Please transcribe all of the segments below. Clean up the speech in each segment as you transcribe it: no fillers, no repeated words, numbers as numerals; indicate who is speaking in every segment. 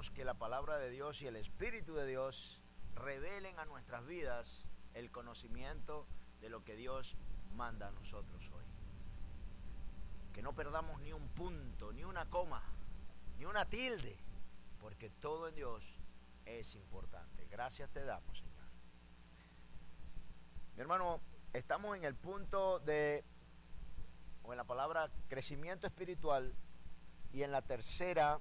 Speaker 1: dejemos que la palabra de Dios y el Espíritu de Dios revelen a nuestras vidas el conocimiento de lo que Dios manda a nosotros hoy. Que no perdamos ni un punto, ni una coma, ni una tilde, porque todo en Dios es importante. Gracias te damos, Señor. Mi hermano, estamos en el punto o en la palabra crecimiento espiritual, y en la tercera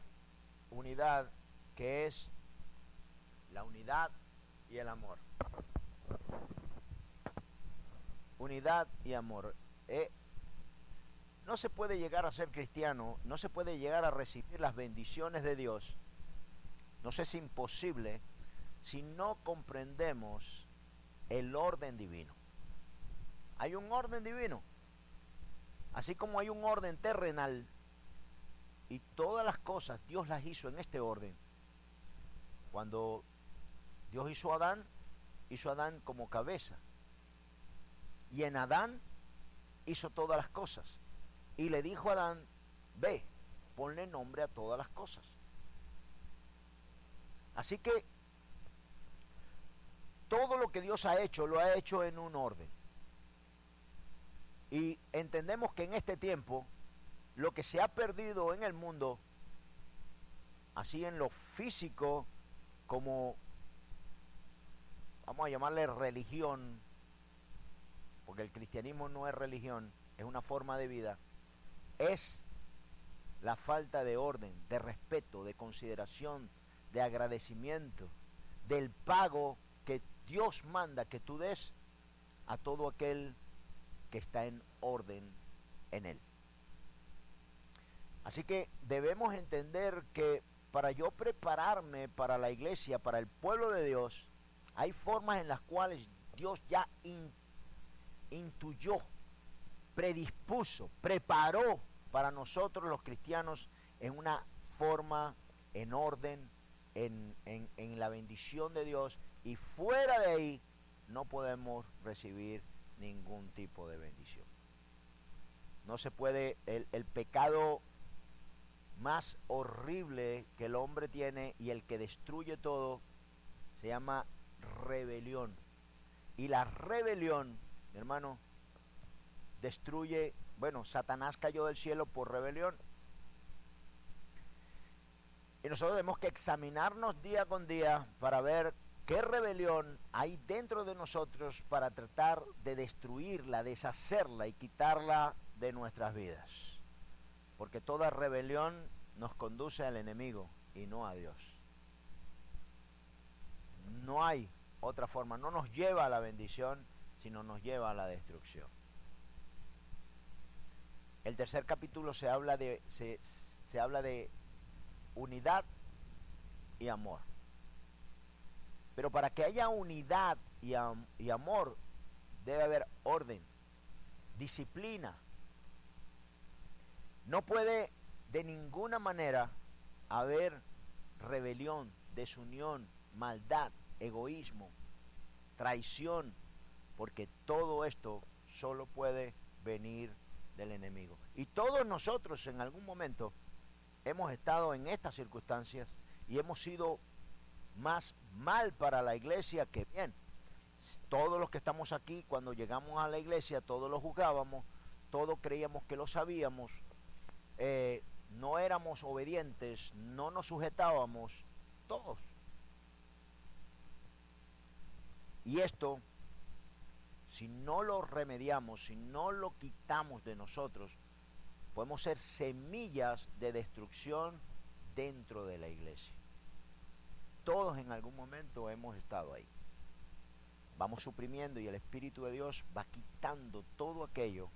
Speaker 1: unidad, que es la unidad y el amor. Unidad y amor. No se puede llegar a ser cristiano, no se puede llegar a recibir las bendiciones de Dios, no es imposible, si no comprendemos el orden divino. Hay un orden divino, así como hay un orden terrenal, y todas las cosas Dios las hizo en este orden. Cuando Dios hizo a Adán como cabeza, y en Adán hizo todas las cosas, y le dijo a Adán: ve, ponle nombre a todas las cosas. Así que todo lo que Dios ha hecho, lo ha hecho en un orden. Y entendemos que en este tiempo, lo que se ha perdido en el mundo, así en lo físico, como, vamos a llamarle religión, porque el cristianismo no es religión, es una forma de vida, es la falta de orden, de respeto, de consideración, de agradecimiento, del pago que Dios manda que tú des a todo aquel que está en orden en Él. Así que debemos entender que para yo prepararme para la iglesia, para el pueblo de Dios, hay formas en las cuales Dios ya intuyó, predispuso, preparó para nosotros los cristianos en una forma, en orden, en la bendición de Dios, y fuera de ahí no podemos recibir ningún tipo de bendición. No se puede, el pecado más horrible que el hombre tiene y el que destruye todo se llama rebelión. Y la rebelión, mi hermano, destruye. Bueno, Satanás cayó del cielo por rebelión. Y nosotros tenemos que examinarnos día con día para ver qué rebelión hay dentro de nosotros, para tratar de destruirla, deshacerla y quitarla de nuestras vidas. Porque toda rebelión nos conduce al enemigo y no a Dios. No hay otra forma, no nos lleva a la bendición, sino nos lleva a la destrucción. El tercer capítulo se habla de unidad y amor. Pero para que haya unidad y amor, debe haber orden, disciplina. No puede de ninguna manera haber rebelión, desunión, maldad, egoísmo, traición, porque todo esto solo puede venir del enemigo. Y todos nosotros en algún momento hemos estado en estas circunstancias y hemos sido más mal para la iglesia que bien. Todos los que estamos aquí, cuando llegamos a la iglesia, todos lo juzgábamos, todos creíamos que lo sabíamos, no éramos obedientes, no nos sujetábamos, todos. Y esto, si no lo remediamos, si no lo quitamos de nosotros, podemos ser semillas de destrucción dentro de la iglesia. Todos en algún momento hemos estado ahí. Vamos suprimiendo y el Espíritu de Dios va quitando todo aquello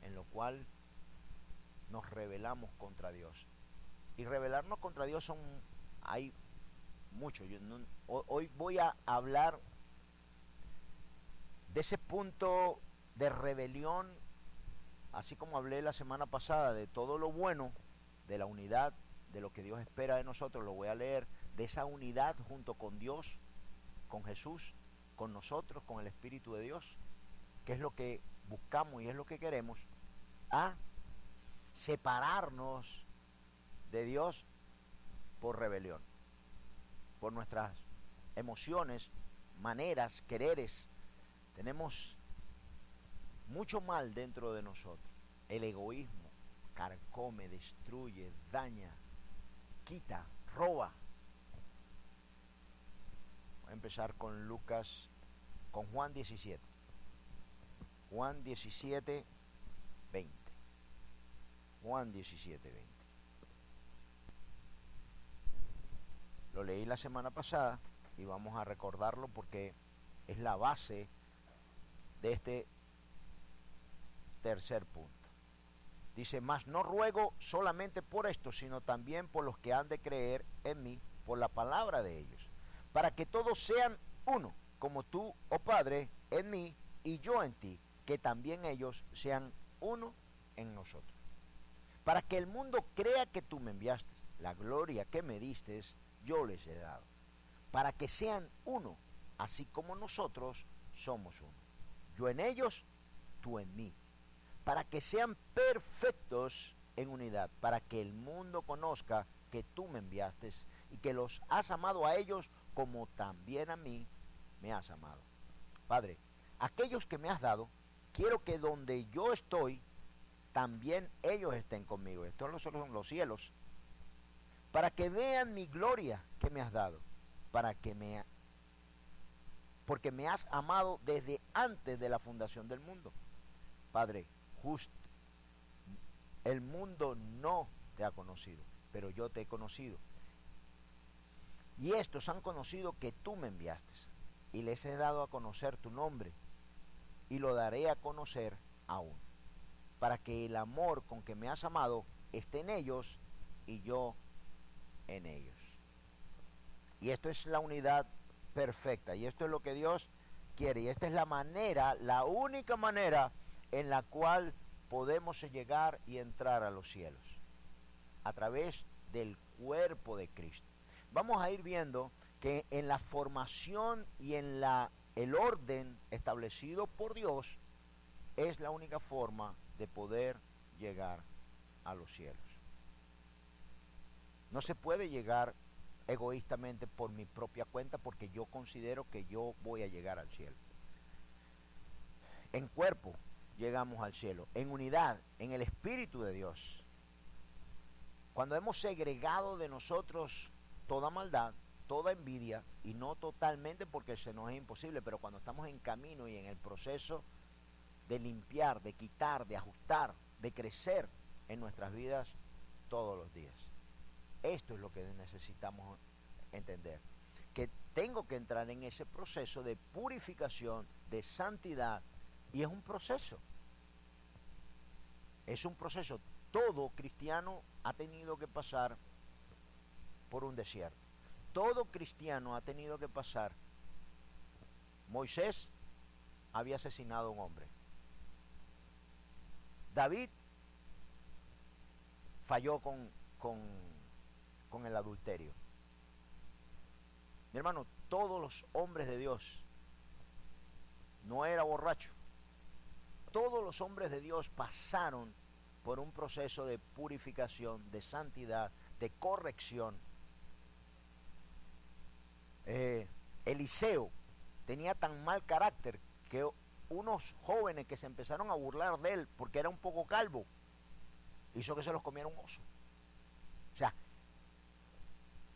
Speaker 1: en lo cual nos rebelamos contra Dios. Y rebelarnos contra Dios hay mucho. Hoy voy a hablar de ese punto de rebelión, así como hablé la semana pasada de todo lo bueno, de la unidad, de lo que Dios espera de nosotros. Lo voy a leer, de esa unidad junto con Dios, con Jesús, con nosotros, con el Espíritu de Dios, que es lo que buscamos y es lo que queremos, a separarnos de Dios por rebelión, por nuestras emociones, maneras, quereres. Tenemos mucho mal dentro de nosotros. El egoísmo carcome, destruye, daña, quita, roba. Voy a empezar con Juan 17. Juan 17, 20. Juan 17, 20. Lo leí la semana pasada y vamos a recordarlo porque es la base de este tercer punto. Dice, mas no ruego solamente por esto, sino también por los que han de creer en mí, por la palabra de ellos, para que todos sean uno, como tú, oh Padre, en mí y yo en ti, que también ellos sean uno en nosotros. Para que el mundo crea que tú me enviaste, la gloria que me diste, yo les he dado, para que sean uno, así como nosotros somos uno. Yo en ellos, tú en mí, para que sean perfectos en unidad, para que el mundo conozca que tú me enviaste y que los has amado a ellos como también a mí me has amado. Padre, aquellos que me has dado, quiero que donde yo estoy, también ellos estén conmigo. Estos son los cielos, para que vean mi gloria que me has dado, porque me has amado desde antes de la fundación del mundo. Padre, justo, el mundo no te ha conocido, pero yo te he conocido. Y estos han conocido que tú me enviaste, y les he dado a conocer tu nombre, y lo daré a conocer aún, para que el amor con que me has amado esté en ellos y yo en ellos. Y esto es la unidad perfecta, y esto es lo que Dios quiere, y esta es la manera, la única manera en la cual podemos llegar y entrar a los cielos, a través del cuerpo de Cristo. Vamos a ir viendo que en la formación y en el orden establecido por Dios es la única forma de poder llegar a los cielos. No se puede llegar egoístamente por mi propia cuenta porque yo considero que yo voy a llegar al cielo. En cuerpo llegamos al cielo, en unidad, en el Espíritu de Dios. Cuando hemos segregado de nosotros toda maldad, toda envidia, y no totalmente porque se nos es imposible, pero cuando estamos en camino y en el proceso de limpiar, de quitar, de ajustar, de crecer en nuestras vidas todos los días. Esto es lo que necesitamos entender, que tengo que entrar en ese proceso de purificación, de santidad, y es un proceso. Es un proceso. Todo cristiano ha tenido que pasar por un desierto. Todo cristiano ha tenido que pasar. Moisés había asesinado a un hombre. David falló con el adulterio. Mi hermano, todos los hombres de Dios, no era borracho, todos los hombres de Dios pasaron por un proceso de purificación, de santidad, de corrección. Eliseo tenía tan mal carácter que unos jóvenes que se empezaron a burlar de él porque era un poco calvo, hizo que se los comiera un oso. O sea,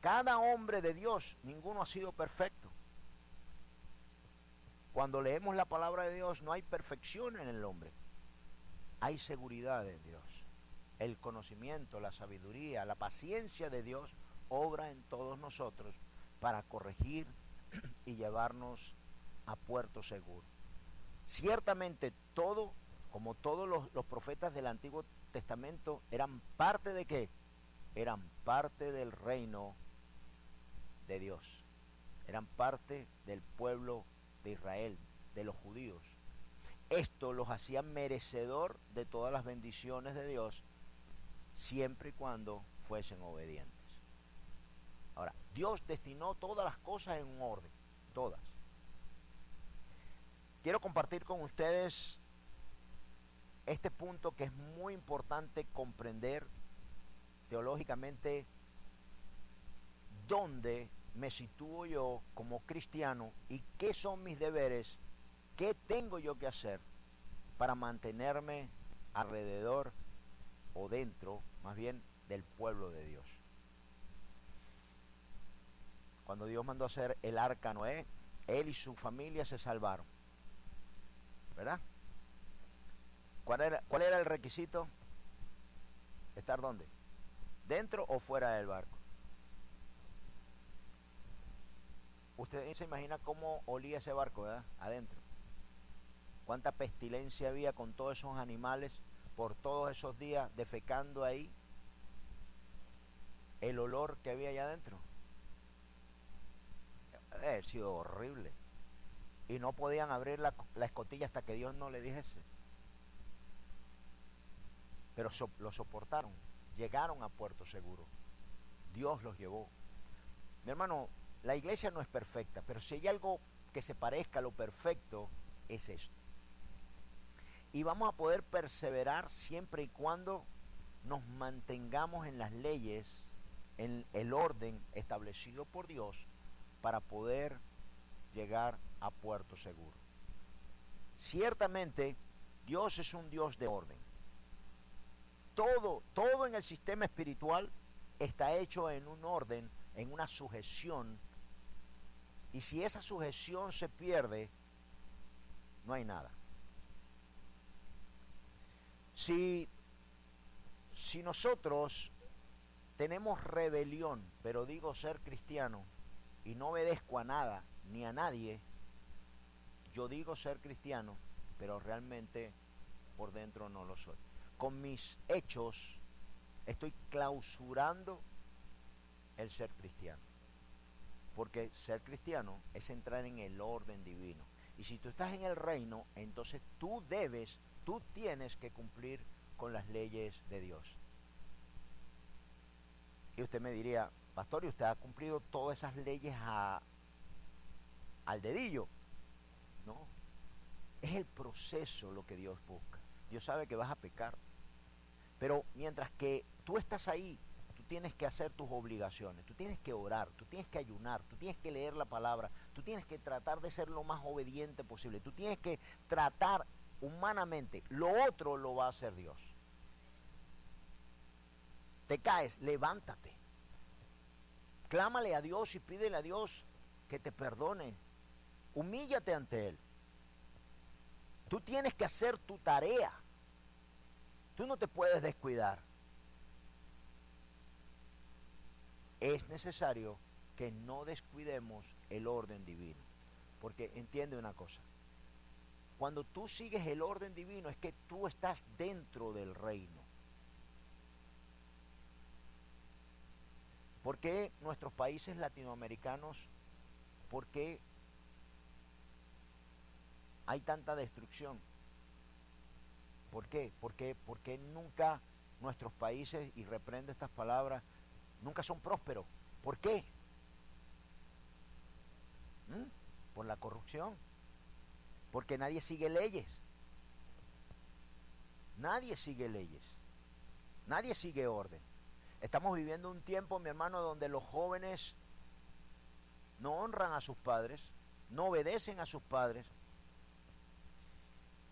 Speaker 1: cada hombre de Dios, ninguno ha sido perfecto. Cuando leemos la palabra de Dios no hay perfección en el hombre, hay seguridad en Dios. El conocimiento, la sabiduría, la paciencia de Dios obra en todos nosotros para corregir y llevarnos a puerto seguro. Ciertamente todo, como todos los profetas del Antiguo Testamento, eran parte de ¿qué? Eran parte del reino de Dios. Eran parte del pueblo de Israel, de los judíos. Esto los hacía merecedor de todas las bendiciones de Dios, siempre y cuando fuesen obedientes. Ahora, Dios destinó todas las cosas en un orden, todas. Quiero compartir con ustedes este punto que es muy importante comprender teológicamente dónde me sitúo yo como cristiano y qué son mis deberes, qué tengo yo que hacer para mantenerme alrededor o dentro, más bien, del pueblo de Dios. Cuando Dios mandó a hacer el arca a Noé, él y su familia se salvaron, ¿verdad? ¿Cuál era el requisito? ¿Estar dónde? ¿Dentro o fuera del barco? Usted se imagina cómo olía ese barco, ¿verdad? Adentro. Cuánta pestilencia había con todos esos animales por todos esos días defecando ahí. El olor que había allá adentro. Debe haber sido horrible. Y no podían abrir la escotilla hasta que Dios no le dijese. Pero lo soportaron. Llegaron a puerto seguro. Dios los llevó. Mi hermano, la iglesia no es perfecta, pero si hay algo que se parezca a lo perfecto, es esto. Y vamos a poder perseverar siempre y cuando nos mantengamos en las leyes, en el orden establecido por Dios para poder llegar a puerto seguro. Ciertamente, Dios es un Dios de orden. Todo en el sistema espiritual está hecho en un orden, en una sujeción. Y si esa sujeción se pierde, no hay nada. Si nosotros tenemos rebelión, pero digo ser cristiano, y no obedezco a nada ni a nadie, yo digo ser cristiano, pero realmente por dentro no lo soy. Con mis hechos estoy clausurando el ser cristiano. Porque ser cristiano es entrar en el orden divino. Y si tú estás en el reino, entonces tú tienes que cumplir con las leyes de Dios. Y usted me diría, pastor, ¿y usted ha cumplido todas esas leyes al dedillo? No, es el proceso lo que Dios busca. Dios sabe que vas a pecar. Pero mientras que tú estás ahí, tú tienes que hacer tus obligaciones, tú tienes que orar, tú tienes que ayunar, tú tienes que leer la palabra, tú tienes que tratar de ser lo más obediente posible, tú tienes que tratar humanamente. Lo otro lo va a hacer Dios. Te caes, levántate. Clámale a Dios y pídele a Dios que te perdone. Humíllate ante Él. Tú tienes que hacer tu tarea. Tú no te puedes descuidar. Es necesario que no descuidemos el orden divino. Porque entiende una cosa. Cuando tú sigues el orden divino es que tú estás dentro del reino. ¿Por qué nuestros países latinoamericanos, por qué hay tanta destrucción? ¿Por qué? Porque nunca nuestros países, y reprendo estas palabras, nunca son prósperos. ¿Por qué? Por la corrupción. Porque nadie sigue leyes. Nadie sigue leyes. Nadie sigue orden. Estamos viviendo un tiempo, mi hermano, donde los jóvenes no honran a sus padres, no obedecen a sus padres.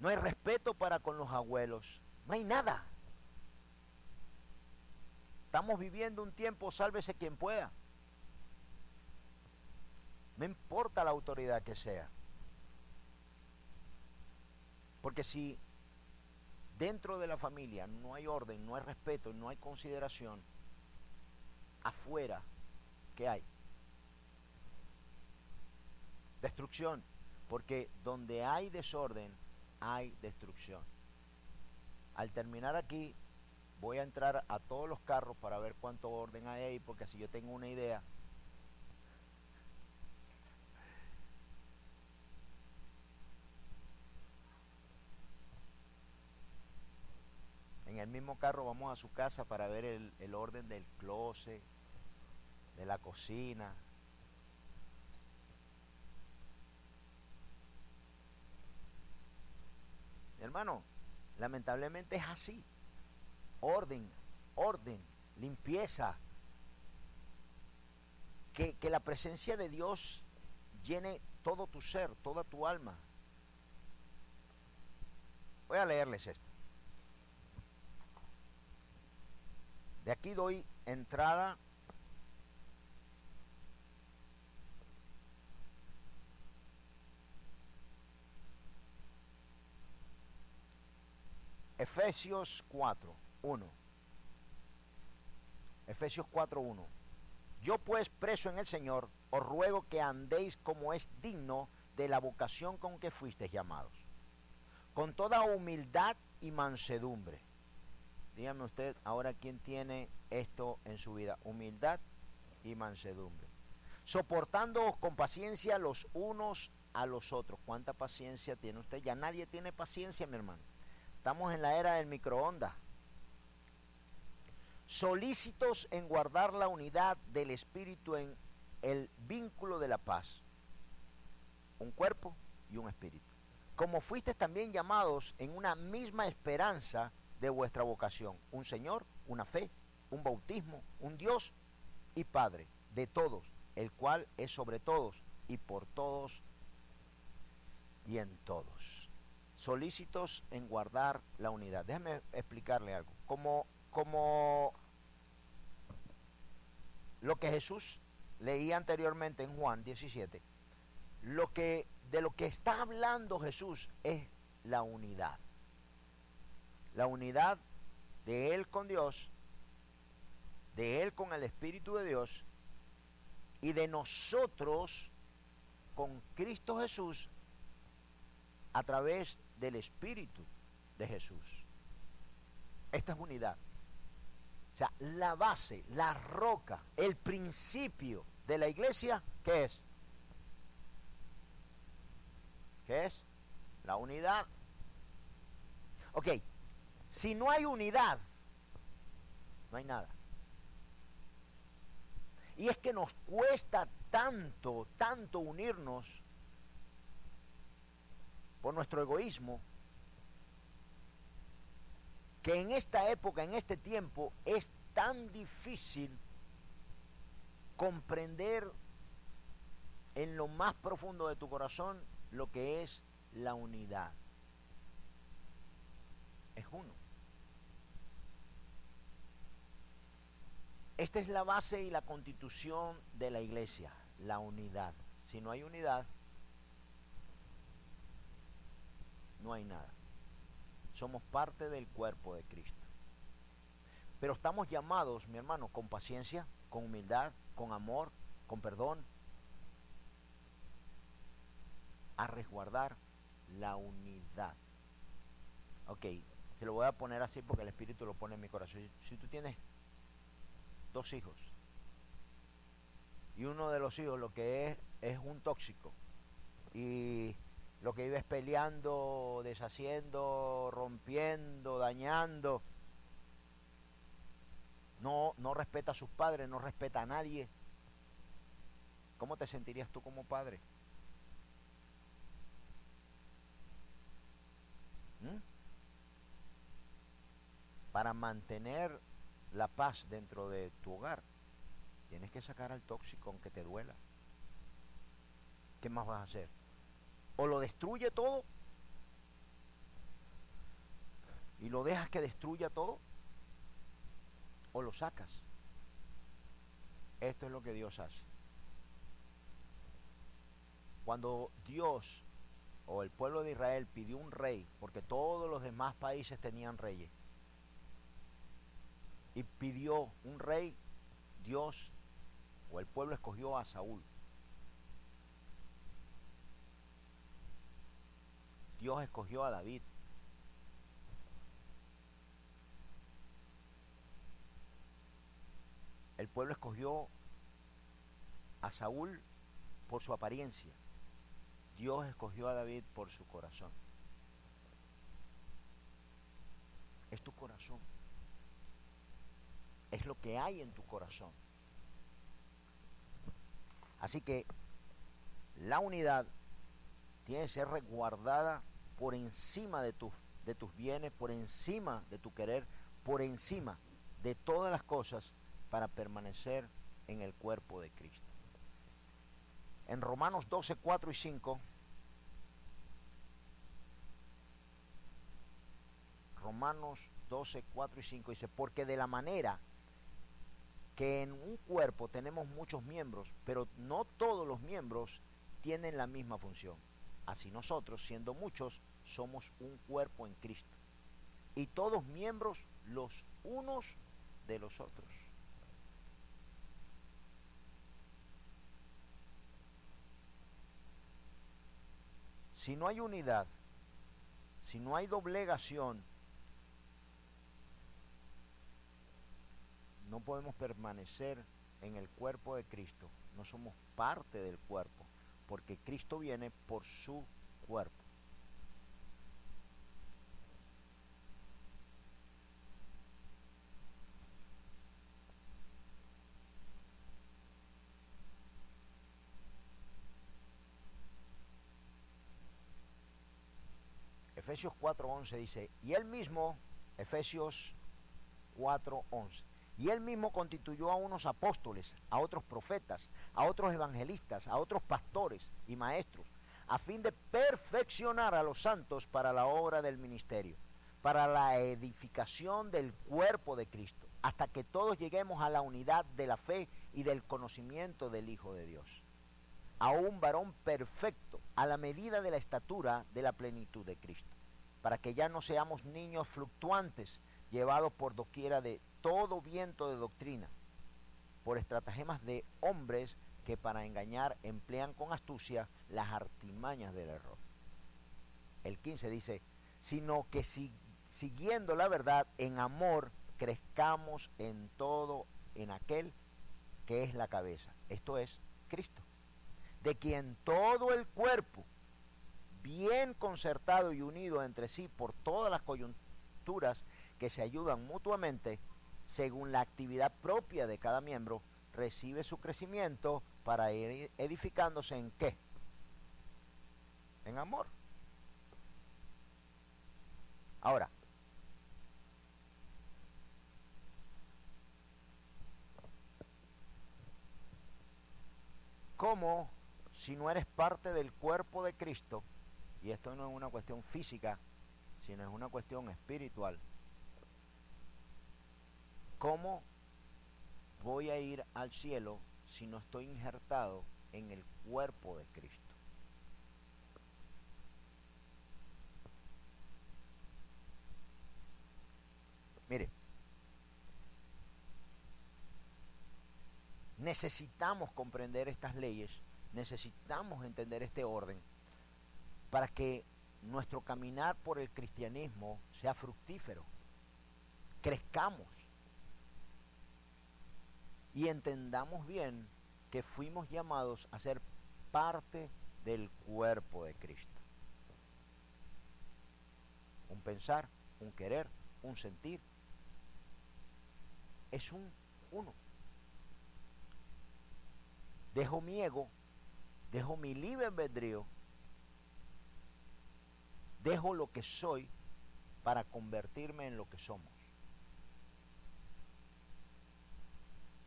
Speaker 1: No hay respeto para con los abuelos. No hay nada. Estamos viviendo un tiempo, sálvese quien pueda. No importa la autoridad que sea. Porque si dentro de la familia no hay orden, no hay respeto, no hay consideración, afuera, ¿qué hay? Destrucción. Porque donde hay desorden, hay destrucción. Al terminar aquí, voy a entrar a todos los carros para ver cuánto orden hay ahí, porque así yo tengo una idea. En el mismo carro vamos a su casa para ver el orden del closet, de la cocina. Hermano, lamentablemente es así. Orden, limpieza. que la presencia de Dios llene todo tu ser, toda tu alma. Voy a leerles esto. De aquí doy entrada Efesios 4:1. Efesios 4:1. Yo pues, preso en el Señor, os ruego que andéis como es digno de la vocación con que fuisteis llamados, con toda humildad y mansedumbre. Dígame usted ahora quién tiene esto en su vida: humildad y mansedumbre. Soportándoos con paciencia los unos a los otros. ¿Cuánta paciencia tiene usted? Ya nadie tiene paciencia, mi hermano. Estamos en la era del microondas. Solícitos en guardar la unidad del Espíritu en el vínculo de la paz. Un cuerpo y un espíritu. Como fuisteis también llamados en una misma esperanza de vuestra vocación. Un Señor, una fe, un bautismo, un Dios y Padre de todos, el cual es sobre todos y por todos y en todos. Solícitos en guardar la unidad. Déjame explicarle algo. Como lo que Jesús leía anteriormente en Juan 17, de lo que está hablando Jesús es la unidad. La unidad de Él con Dios, de Él con el Espíritu de Dios y de nosotros con Cristo Jesús a través del Espíritu de Jesús. Esta es unidad. O sea, la base, la roca, el principio de la iglesia, ¿qué es? ¿Qué es? La unidad. Ok, si no hay unidad, no hay nada. Y es que nos cuesta tanto unirnos por nuestro egoísmo, que en esta época, en este tiempo, es tan difícil comprender en lo más profundo de tu corazón lo que es la unidad. Es uno. Esta es la base y la constitución de la iglesia, la unidad. Si no hay unidad, no hay nada. Somos parte del cuerpo de Cristo. Pero estamos llamados, mi hermano, con paciencia, con humildad, con amor, con perdón, a resguardar la unidad. Ok, se lo voy a poner así porque el Espíritu lo pone en mi corazón. Si tú tienes 2 hijos y uno de los hijos lo que es un tóxico y lo que vive es peleando, deshaciendo, rompiendo, dañando, no respeta a sus padres, no respeta a nadie, ¿cómo te sentirías tú como padre? Para mantener la paz dentro de tu hogar, tienes que sacar al tóxico aunque te duela. ¿Qué más vas a hacer? O lo destruye todo y lo dejas que destruya todo, o lo sacas. Esto es lo que Dios hace. Cuando Dios o el pueblo de Israel pidió un rey, porque todos los demás países tenían reyes, y pidió un rey, Dios o el pueblo escogió a Saúl. Dios escogió a David. El pueblo escogió a Saúl por su apariencia. Dios escogió a David por su corazón. Es tu corazón. Es lo que hay en tu corazón. Así que la unidad tiene que ser resguardada por encima de tus bienes, por encima de tu querer, por encima de todas las cosas, para permanecer en el cuerpo de Cristo. En Romanos 12, 4 y 5, Romanos 12, 4 y 5 dice, porque de la manera que en un cuerpo tenemos muchos miembros, pero no todos los miembros tienen la misma función. Así nosotros, siendo muchos, somos un cuerpo en Cristo. Y todos miembros los unos de los otros. Si no hay unidad, si no hay doblegación, no podemos permanecer en el cuerpo de Cristo. No somos parte del cuerpo, porque Cristo viene por su cuerpo. Efesios 4:11 dice, y él mismo, Efesios 4:11, y él mismo constituyó a unos apóstoles, a otros profetas, a otros evangelistas, a otros pastores y maestros, a fin de perfeccionar a los santos para la obra del ministerio, para la edificación del cuerpo de Cristo, hasta que todos lleguemos a la unidad de la fe y del conocimiento del Hijo de Dios, a un varón perfecto, a la medida de la estatura de la plenitud de Cristo, para que ya no seamos niños fluctuantes, llevados por doquiera de todo viento de doctrina, por estratagemas de hombres que para engañar emplean con astucia las artimañas del error. El 15 dice, sino que siguiendo la verdad en amor, crezcamos en todo en aquel que es la cabeza, esto es Cristo, de quien todo el cuerpo, bien concertado y unido entre sí por todas las coyunturas que se ayudan mutuamente, según la actividad propia de cada miembro, recibe su crecimiento para ir edificándose ¿en qué? En amor. Ahora, ¿cómo, si no eres parte del cuerpo de Cristo, y esto no es una cuestión física, sino es una cuestión espiritual, cómo voy a ir al cielo si no estoy injertado en el cuerpo de Cristo? Mire, necesitamos comprender estas leyes, necesitamos entender este orden para que nuestro caminar por el cristianismo sea fructífero, crezcamos y entendamos bien que fuimos llamados a ser parte del cuerpo de Cristo. Un pensar, un querer, un sentir, es un uno. Dejo mi ego, dejo mi libre albedrío, dejo lo que soy para convertirme en lo que somos.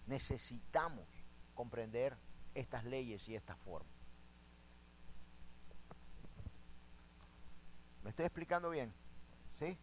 Speaker 1: Necesitamos comprender estas leyes y esta forma. ¿Me estoy explicando bien? ¿Sí?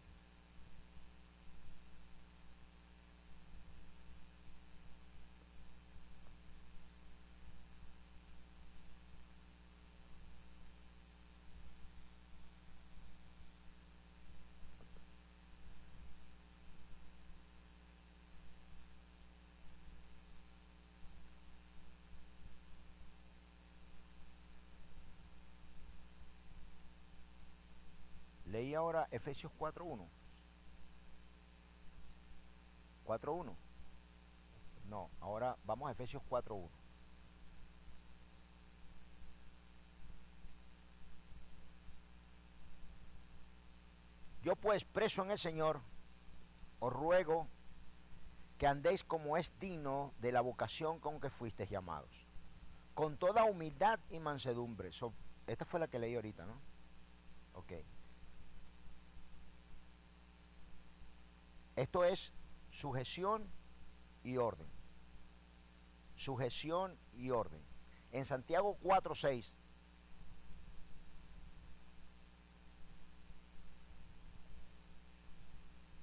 Speaker 1: Leí ahora Efesios 4:1. 4:1. No, ahora vamos a Efesios 4:1. Yo pues, preso en el Señor, os ruego que andéis como es digno de la vocación con que fuisteis llamados, con toda humildad y mansedumbre. Esta fue la que leí ahorita, ¿no? Ok. Esto es sujeción y orden. Sujeción y orden. En Santiago 4:6,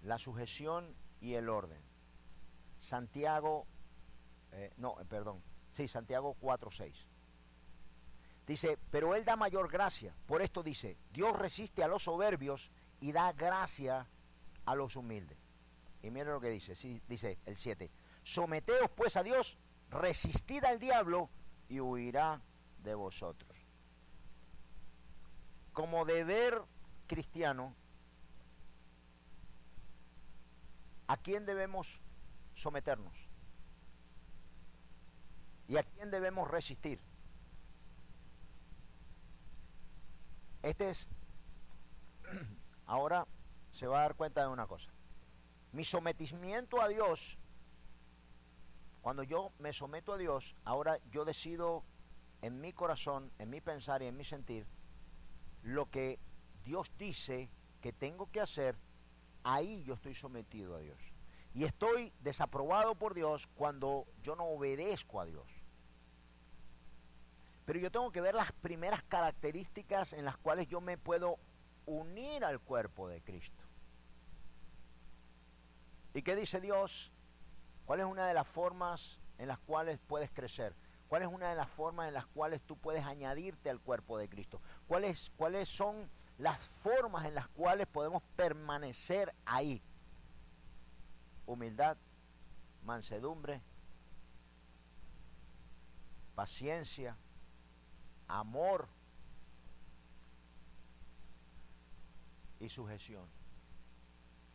Speaker 1: la sujeción y el orden. Santiago, Santiago 4:6. Dice, pero Él da mayor gracia. Por esto dice, Dios resiste a los soberbios y da gracia a los humildes. Y miren lo que dice, sí, dice el 7. Someteos pues a Dios, resistid al diablo y huirá de vosotros. Como deber cristiano, ¿a quién debemos someternos? ¿Y a quién debemos resistir? Ahora se va a dar cuenta de una cosa. Mi sometimiento a Dios, cuando yo me someto a Dios, ahora yo decido en mi corazón, en mi pensar y en mi sentir, lo que Dios dice que tengo que hacer, ahí yo estoy sometido a Dios. Y estoy desaprobado por Dios cuando yo no obedezco a Dios. Pero yo tengo que ver las primeras características en las cuales yo me puedo unir al cuerpo de Cristo. ¿Y qué dice Dios? ¿Cuál es una de las formas en las cuales puedes crecer? ¿Cuál es una de las formas en las cuales tú puedes añadirte al cuerpo de Cristo? ¿Cuáles son las formas en las cuales podemos permanecer ahí? Humildad, mansedumbre, paciencia, amor y sujeción.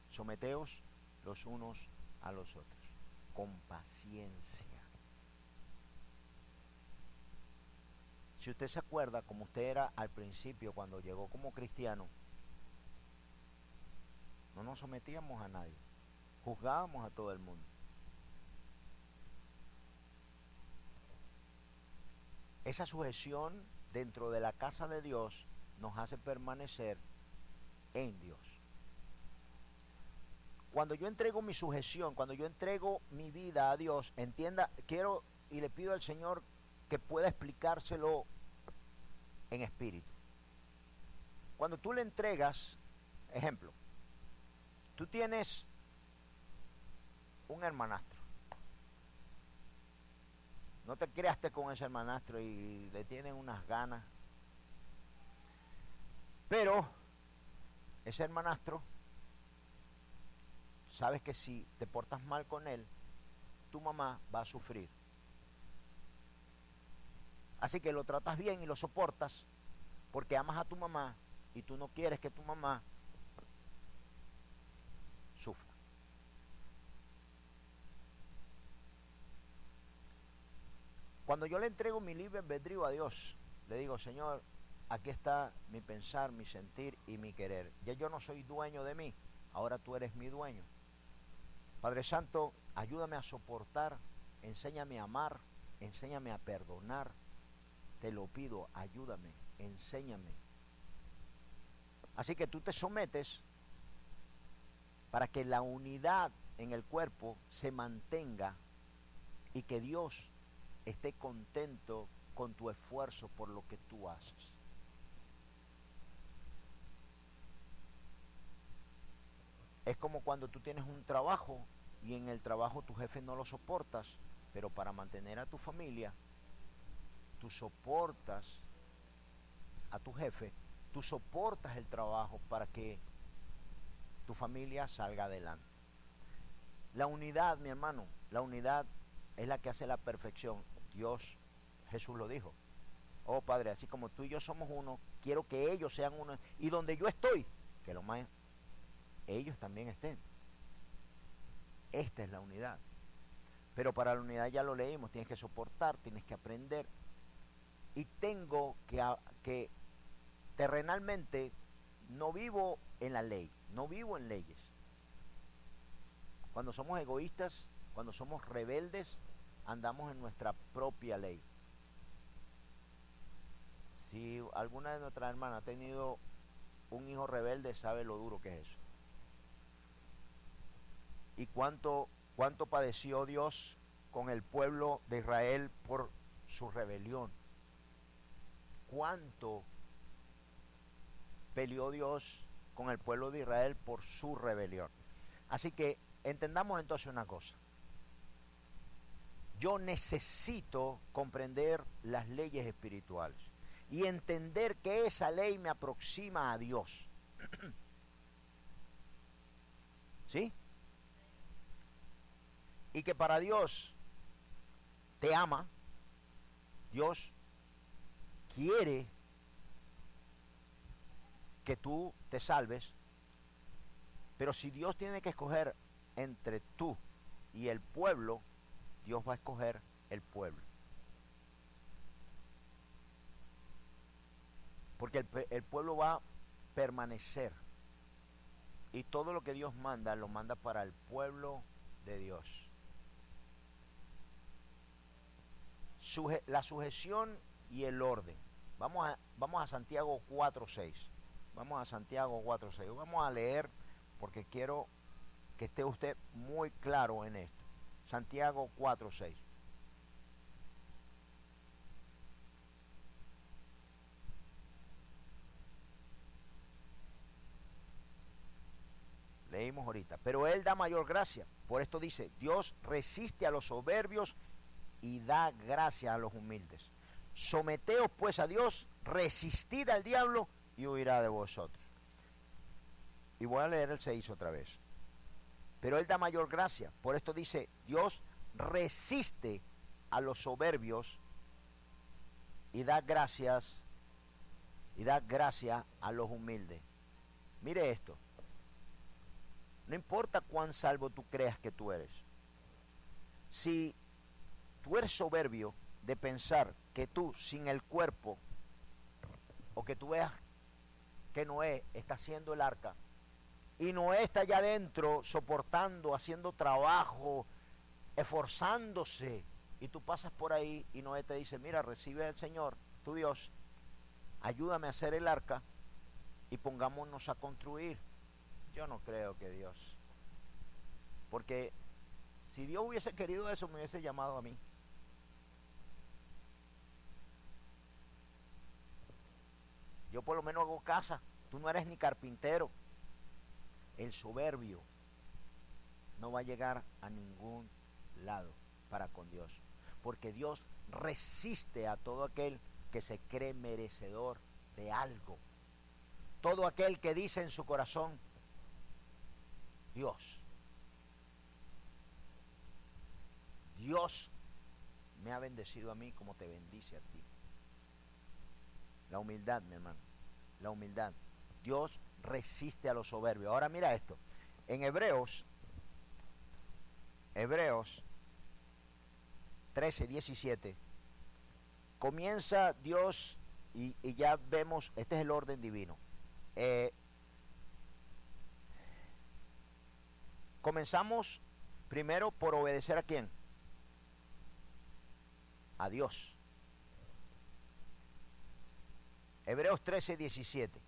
Speaker 1: Someteos los unos a los otros, con paciencia. Si usted se acuerda como usted era al principio cuando llegó como cristiano, no nos sometíamos a nadie, juzgábamos a todo el mundo. Esa sujeción dentro de la casa de Dios nos hace permanecer en Dios. Cuando yo entrego mi sujeción, cuando yo entrego mi vida a Dios, entienda, quiero y le pido al Señor que pueda explicárselo en espíritu. Cuando tú le entregas, ejemplo, tú tienes un hermanastro. No te creaste con ese hermanastro y le tienes unas ganas. Pero ese hermanastro, sabes que si te portas mal con él, tu mamá va a sufrir. Así que lo tratas bien y lo soportas porque amas a tu mamá y tú no quieres que tu mamá sufra. Cuando yo le entrego mi libre albedrío a Dios, le digo, Señor, aquí está mi pensar, mi sentir y mi querer. Ya yo no soy dueño de mí, ahora tú eres mi dueño. Padre Santo, ayúdame a soportar, enséñame a amar, enséñame a perdonar. Te lo pido, ayúdame, enséñame. Así que tú te sometes para que la unidad en el cuerpo se mantenga y que Dios esté contento con tu esfuerzo por lo que tú haces. Es como cuando tú tienes un trabajo y en el trabajo tu jefe no lo soportas, pero para mantener a tu familia, tú soportas a tu jefe, tú soportas el trabajo para que tu familia salga adelante. La unidad, mi hermano, la unidad es la que hace la perfección. Dios, Jesús lo dijo. Oh Padre, así como tú y yo somos uno, quiero que ellos sean uno. Y donde yo estoy, que lo más, ellos también estén. Esta es la unidad. Pero para la unidad ya lo leímos, tienes que soportar, tienes que aprender. Y tengo que terrenalmente no vivo en la ley, no vivo en leyes. Cuando somos egoístas, cuando somos rebeldes, andamos en nuestra propia ley. Si alguna de nuestras hermanas ha tenido un hijo rebelde, sabe lo duro que es eso. Y cuánto padeció Dios con el pueblo de Israel por su rebelión. cuánto peleó Dios con el pueblo de Israel por su rebelión. Así que entendamos entonces una cosa. Yo necesito comprender las leyes espirituales y entender que esa ley me aproxima a Dios. ¿Sí? Y que para Dios te ama, Dios quiere que tú te salves, pero si Dios tiene que escoger entre tú y el pueblo, Dios va a escoger el pueblo. Porque el pueblo va a permanecer. Y todo lo que Dios manda, lo manda para el pueblo de Dios. La sujeción y el orden. Vamos a Santiago 4:6. Vamos a Santiago 4:6. Vamos a leer porque quiero que esté usted muy claro en esto. Santiago 4:6. Leímos ahorita. Pero Él da mayor gracia. Por esto dice, Dios resiste a los soberbios y da gracia a los humildes. Someteos pues a Dios, resistid al diablo y huirá de vosotros. Y voy a leer el 6 otra vez. Pero Él da mayor gracia. Por esto dice, Dios resiste a los soberbios y da gracia a los humildes. Mire esto. No importa cuán salvo tú creas que tú eres. Si tú eres soberbio de pensar que tú sin el cuerpo, o que tú veas que Noé está haciendo el arca, y Noé está allá adentro soportando, haciendo trabajo, esforzándose, y tú pasas por ahí y Noé te dice, mira, recibe al Señor, tu Dios, ayúdame a hacer el arca y pongámonos a construir. Yo no creo que Dios, porque si Dios hubiese querido eso, me hubiese llamado a mí. Yo por lo menos hago casa, tú no eres ni carpintero. El soberbio no va a llegar a ningún lado para con Dios, porque Dios resiste a todo aquel que se cree merecedor de algo. Todo aquel que dice en su corazón, Dios me ha bendecido a mí como te bendice a ti. La humildad, mi hermano, la humildad. Dios resiste a los soberbios. Ahora mira esto. En Hebreos 13:17, comienza Dios y ya vemos, este es el orden divino. Comenzamos primero por obedecer ¿a quién? A Dios. Hebreos 13:17.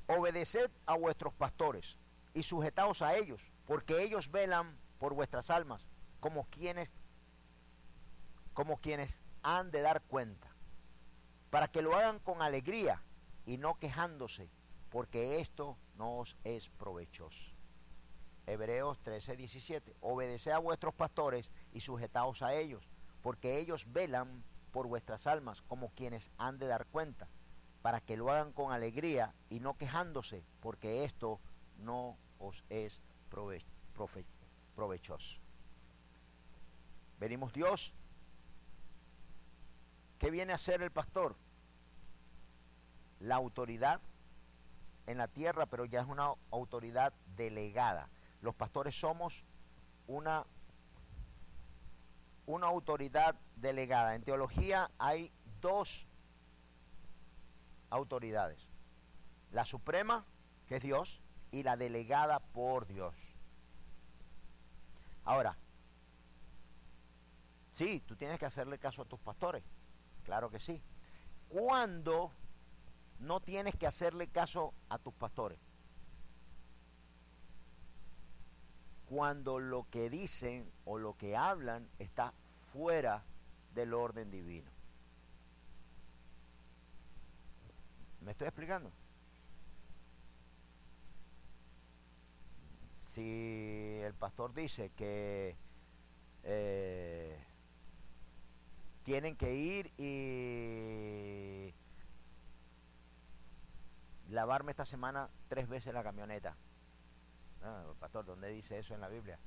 Speaker 1: Obedeced a vuestros pastores y sujetaos a ellos, porque ellos velan por vuestras almas, como quienes han de dar cuenta, para que lo hagan con alegría y no quejándose, porque esto no os es provechoso. Hebreos 13:17. Obedeced a vuestros pastores y sujetaos a ellos, porque ellos velan por vuestras almas, como quienes han de dar cuenta, para que lo hagan con alegría y no quejándose, porque esto no os es provechoso. Venimos Dios. ¿Qué viene a ser el pastor? La autoridad en la tierra, pero ya es una autoridad delegada. Los pastores somos una autoridad delegada. En teología hay dos autoridades: la suprema, que es Dios, y la delegada por Dios. Ahora, sí, tú tienes que hacerle caso a tus pastores, claro que sí. ¿Cuándo no tienes que hacerle caso a tus pastores? Cuando lo que dicen o lo que hablan está fuera del orden divino. ¿Me estoy explicando? Si el pastor dice que tienen que ir y lavarme esta semana 3 veces la camioneta. Pastor, ¿dónde dice eso en la Biblia?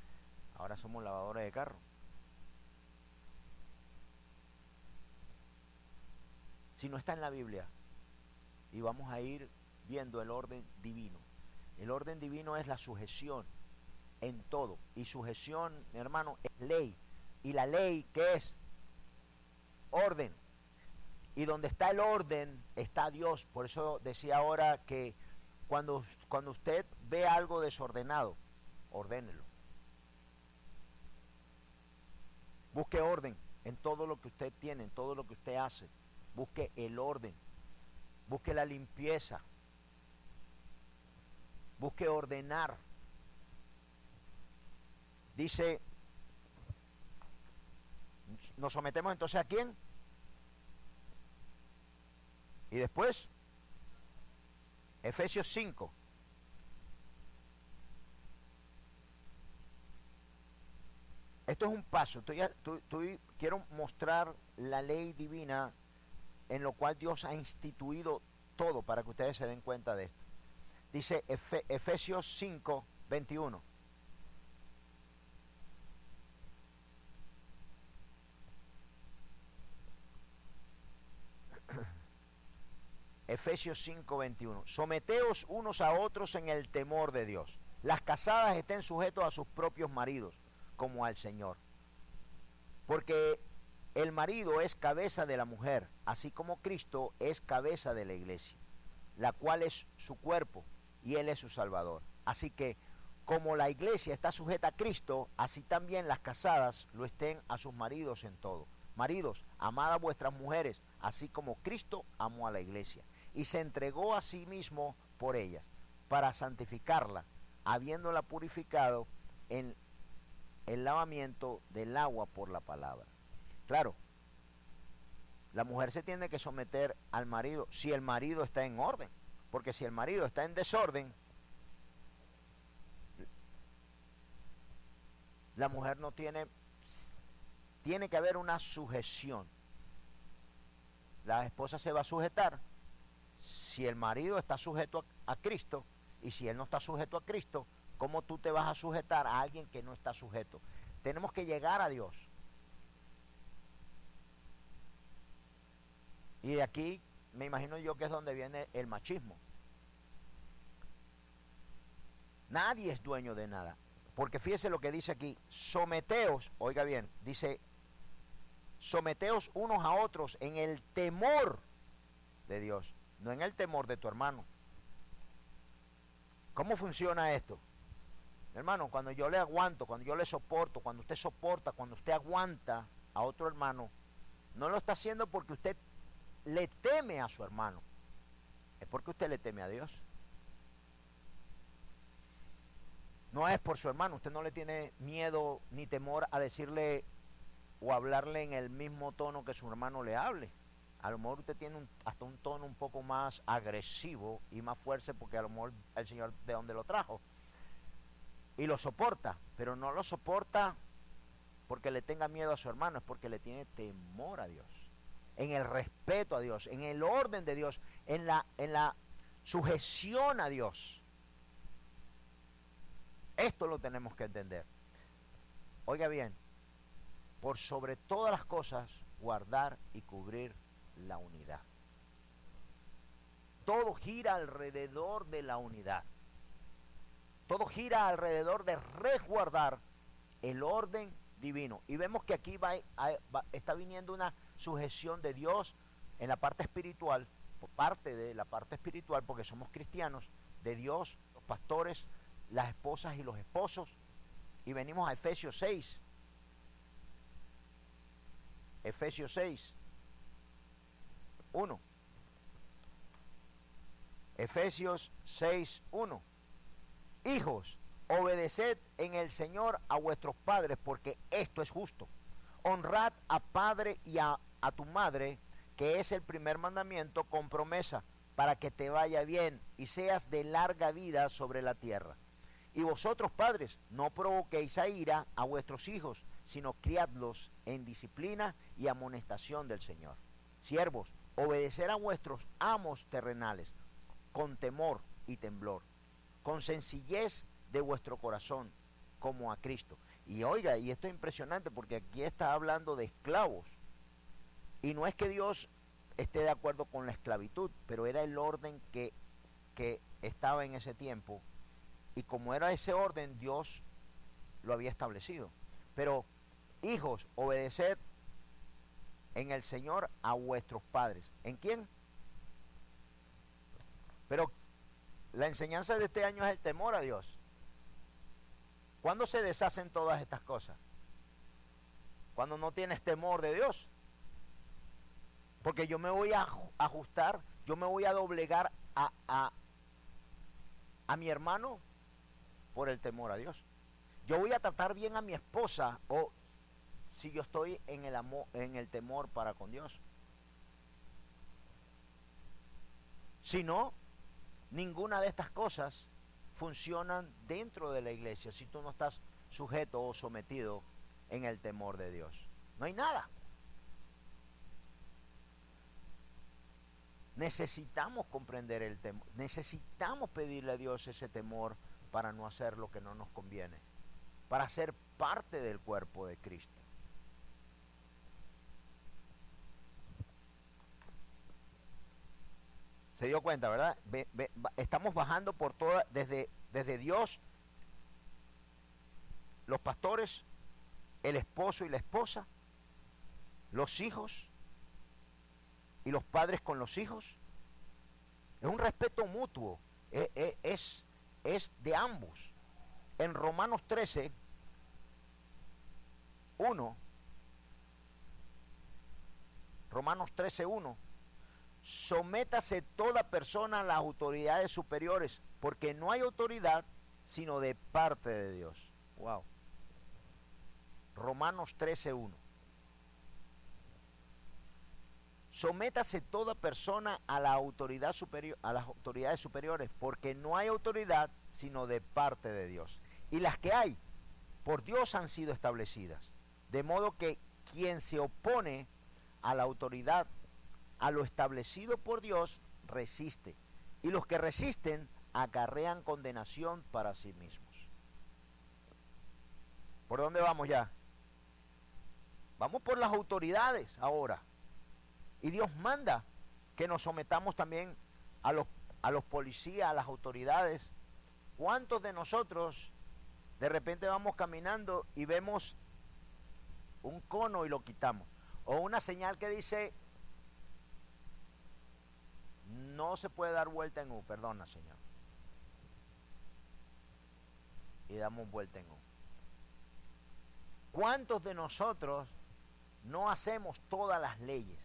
Speaker 1: Ahora somos lavadores de carro. Si no está en la Biblia, y vamos a ir viendo el orden divino. El orden divino es la sujeción en todo. Y sujeción, mi hermano, es ley. ¿Y la ley qué es? Orden. Y donde está el orden, está Dios. Por eso decía ahora que cuando usted ve algo desordenado, ordénelo. Busque orden en todo lo que usted tiene, en todo lo que usted hace. Busque el orden. Busque la limpieza. Busque ordenar. Dice, ¿nos sometemos entonces a quién? Y después, Efesios 5. Esto es un paso. Quiero mostrar la ley divina en lo cual Dios ha instituido todo para que ustedes se den cuenta de esto. Dice Efesios 5, 21. Efesios 5, 21. Someteos unos a otros en el temor de Dios. Las casadas estén sujetos a sus propios maridos, como al Señor. Porque el marido es cabeza de la mujer, así como Cristo es cabeza de la iglesia, la cual es su cuerpo, y Él es su Salvador. Así que, como la iglesia está sujeta a Cristo, así también las casadas lo estén a sus maridos en todo. Maridos, amad a vuestras mujeres, así como Cristo amó a la iglesia, y se entregó a sí mismo por ellas, para santificarla, habiéndola purificado en el lavamiento del agua por la palabra. Claro, la mujer se tiene que someter al marido si el marido está en orden, porque si el marido está en desorden, la mujer no tiene que haber una sujeción. La esposa se va a sujetar si el marido está sujeto a Cristo, y si él no está sujeto a Cristo, ¿cómo tú te vas a sujetar a alguien que no está sujeto? Tenemos que llegar a Dios. Y de aquí me imagino yo que es donde viene el machismo. Nadie es dueño de nada. Porque fíjese lo que dice aquí, someteos, oiga bien, dice, someteos unos a otros en el temor de Dios, no en el temor de tu hermano. ¿Cómo funciona esto? Hermano, cuando yo le aguanto, cuando yo le soporto, cuando usted soporta, cuando usted aguanta a otro hermano, no lo está haciendo porque usted le teme a su hermano, es porque usted le teme a Dios. No es por su hermano, usted no le tiene miedo ni temor a decirle o hablarle en el mismo tono que su hermano le hable. A lo mejor usted tiene hasta un tono un poco más agresivo y más fuerte, porque a lo mejor el Señor de donde lo trajo y lo soporta, pero no lo soporta porque le tenga miedo a su hermano, es porque le tiene temor a Dios, en el respeto a Dios, en el orden de Dios, en la sujeción a Dios. Esto lo tenemos que entender. Oiga bien, por sobre todas las cosas, guardar y cubrir la unidad. Todo gira alrededor de la unidad. Todo gira alrededor de resguardar el orden divino. Y vemos que aquí está viniendo una sujeción de Dios en la parte espiritual, por parte de la parte espiritual, porque somos cristianos, de Dios, los pastores, las esposas y los esposos. Y venimos a Efesios 6. Efesios 6. 1. Efesios 6, 1. Hijos, obedeced en el Señor a vuestros padres, porque esto es justo. honrad a padre y a tu madre, que es el primer mandamiento, con promesa, para que te vaya bien y seas de larga vida sobre la tierra. Y vosotros, padres, no provoquéis a ira a vuestros hijos, sino criadlos en disciplina y amonestación del Señor. Siervos, obedecer a vuestros amos terrenales, con temor y temblor, con sencillez de vuestro corazón, como a Cristo. Y oiga, y esto es impresionante porque aquí está hablando de esclavos. Y no es que Dios esté de acuerdo con la esclavitud, pero era el orden que estaba en ese tiempo. Y como era ese orden, Dios lo había establecido. Pero, hijos, obedeced en el Señor a vuestros padres. ¿En quién? Pero la enseñanza de este año es el temor a Dios. ¿Cuándo se deshacen todas estas cosas? Cuando no tienes temor de Dios. Porque yo me voy a ajustar, yo me voy a doblegar a mi hermano por el temor a Dios. Yo voy a tratar bien a mi esposa o si yo estoy en el amor, en el temor para con Dios. Si no, ninguna de estas cosas funcionan dentro de la iglesia si tú no estás sujeto o sometido en el temor de Dios. No hay nada. Necesitamos comprender el temor, necesitamos pedirle a Dios ese temor para no hacer lo que no nos conviene, para ser parte del cuerpo de Cristo. Se dio cuenta, ¿verdad? Estamos bajando por toda, desde Dios, los pastores, el esposo y la esposa, los hijos y los padres con los hijos. Es un respeto mutuo, es de ambos. En Romanos 13, 1, Romanos 13, 1, sométase toda persona a las autoridades superiores, porque no hay autoridad sino de parte de Dios. Wow. Romanos 13, 1. Sométase toda persona a la autoridad superior, a las autoridades superiores, porque no hay autoridad sino de parte de Dios. Y las que hay, por Dios han sido establecidas. De modo que quien se opone a la autoridad, a lo establecido por Dios, resiste. Y los que resisten acarrean condenación para sí mismos. ¿Por dónde vamos ya? Vamos por las autoridades ahora. Y Dios manda que nos sometamos también a los policías, a las autoridades. ¿Cuántos de nosotros de repente vamos caminando y vemos un cono y lo quitamos? O una señal que dice, no se puede dar vuelta en U, perdona Señor. Y damos vuelta en U. ¿Cuántos de nosotros no hacemos todas las leyes?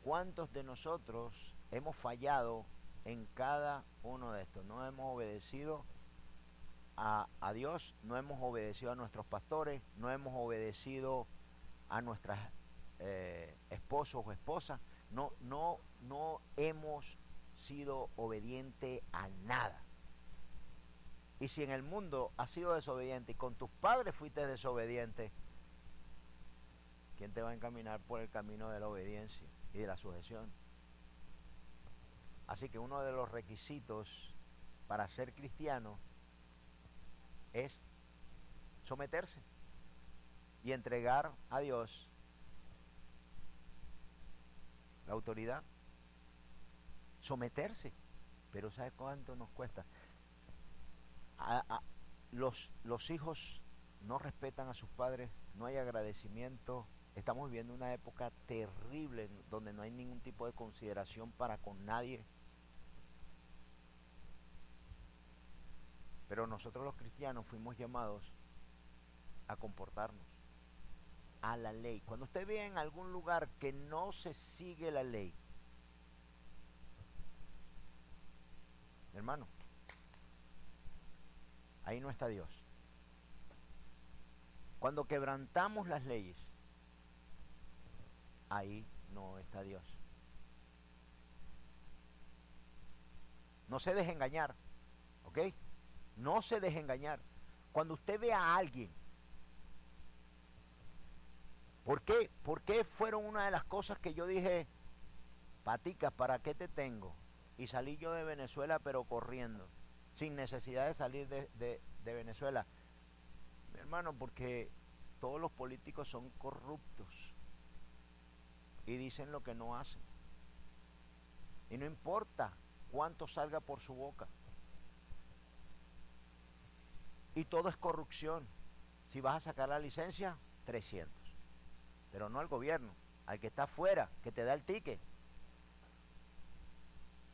Speaker 1: ¿Cuántos de nosotros hemos fallado en cada uno de estos? No hemos obedecido a Dios, no hemos obedecido a nuestros pastores, no hemos obedecido a nuestras esposos o esposas, no hemos sido obedientes a nada. Y si en el mundo has sido desobediente y con tus padres fuiste desobediente, ¿quién te va a encaminar por el camino de la obediencia y de la sujeción? Así que uno de los requisitos para ser cristiano es someterse y entregar a Dios la autoridad. Someterse. Pero ¿sabe cuánto nos cuesta? Los hijos no respetan a sus padres, no hay agradecimiento. Estamos viviendo una época terrible donde no hay ningún tipo de consideración para con nadie. Pero nosotros los cristianos fuimos llamados a comportarnos a la ley. Cuando usted ve en algún lugar que no se sigue la ley, hermano, ahí no está Dios. Cuando quebrantamos las leyes, ahí no está Dios. No se deje engañar, ¿ok? No se deje engañar. Cuando usted ve a alguien, ¿por qué fueron una de las cosas que yo dije, paticas, ¿para qué te tengo? Y salí yo de Venezuela, pero corriendo, sin necesidad de salir de Venezuela. Mi hermano, porque todos los políticos son corruptos y dicen lo que no hacen. Y no importa cuánto salga por su boca. Y todo es corrupción. Si vas a sacar la licencia, 300. Pero no al gobierno, al que está afuera, que te da el ticket.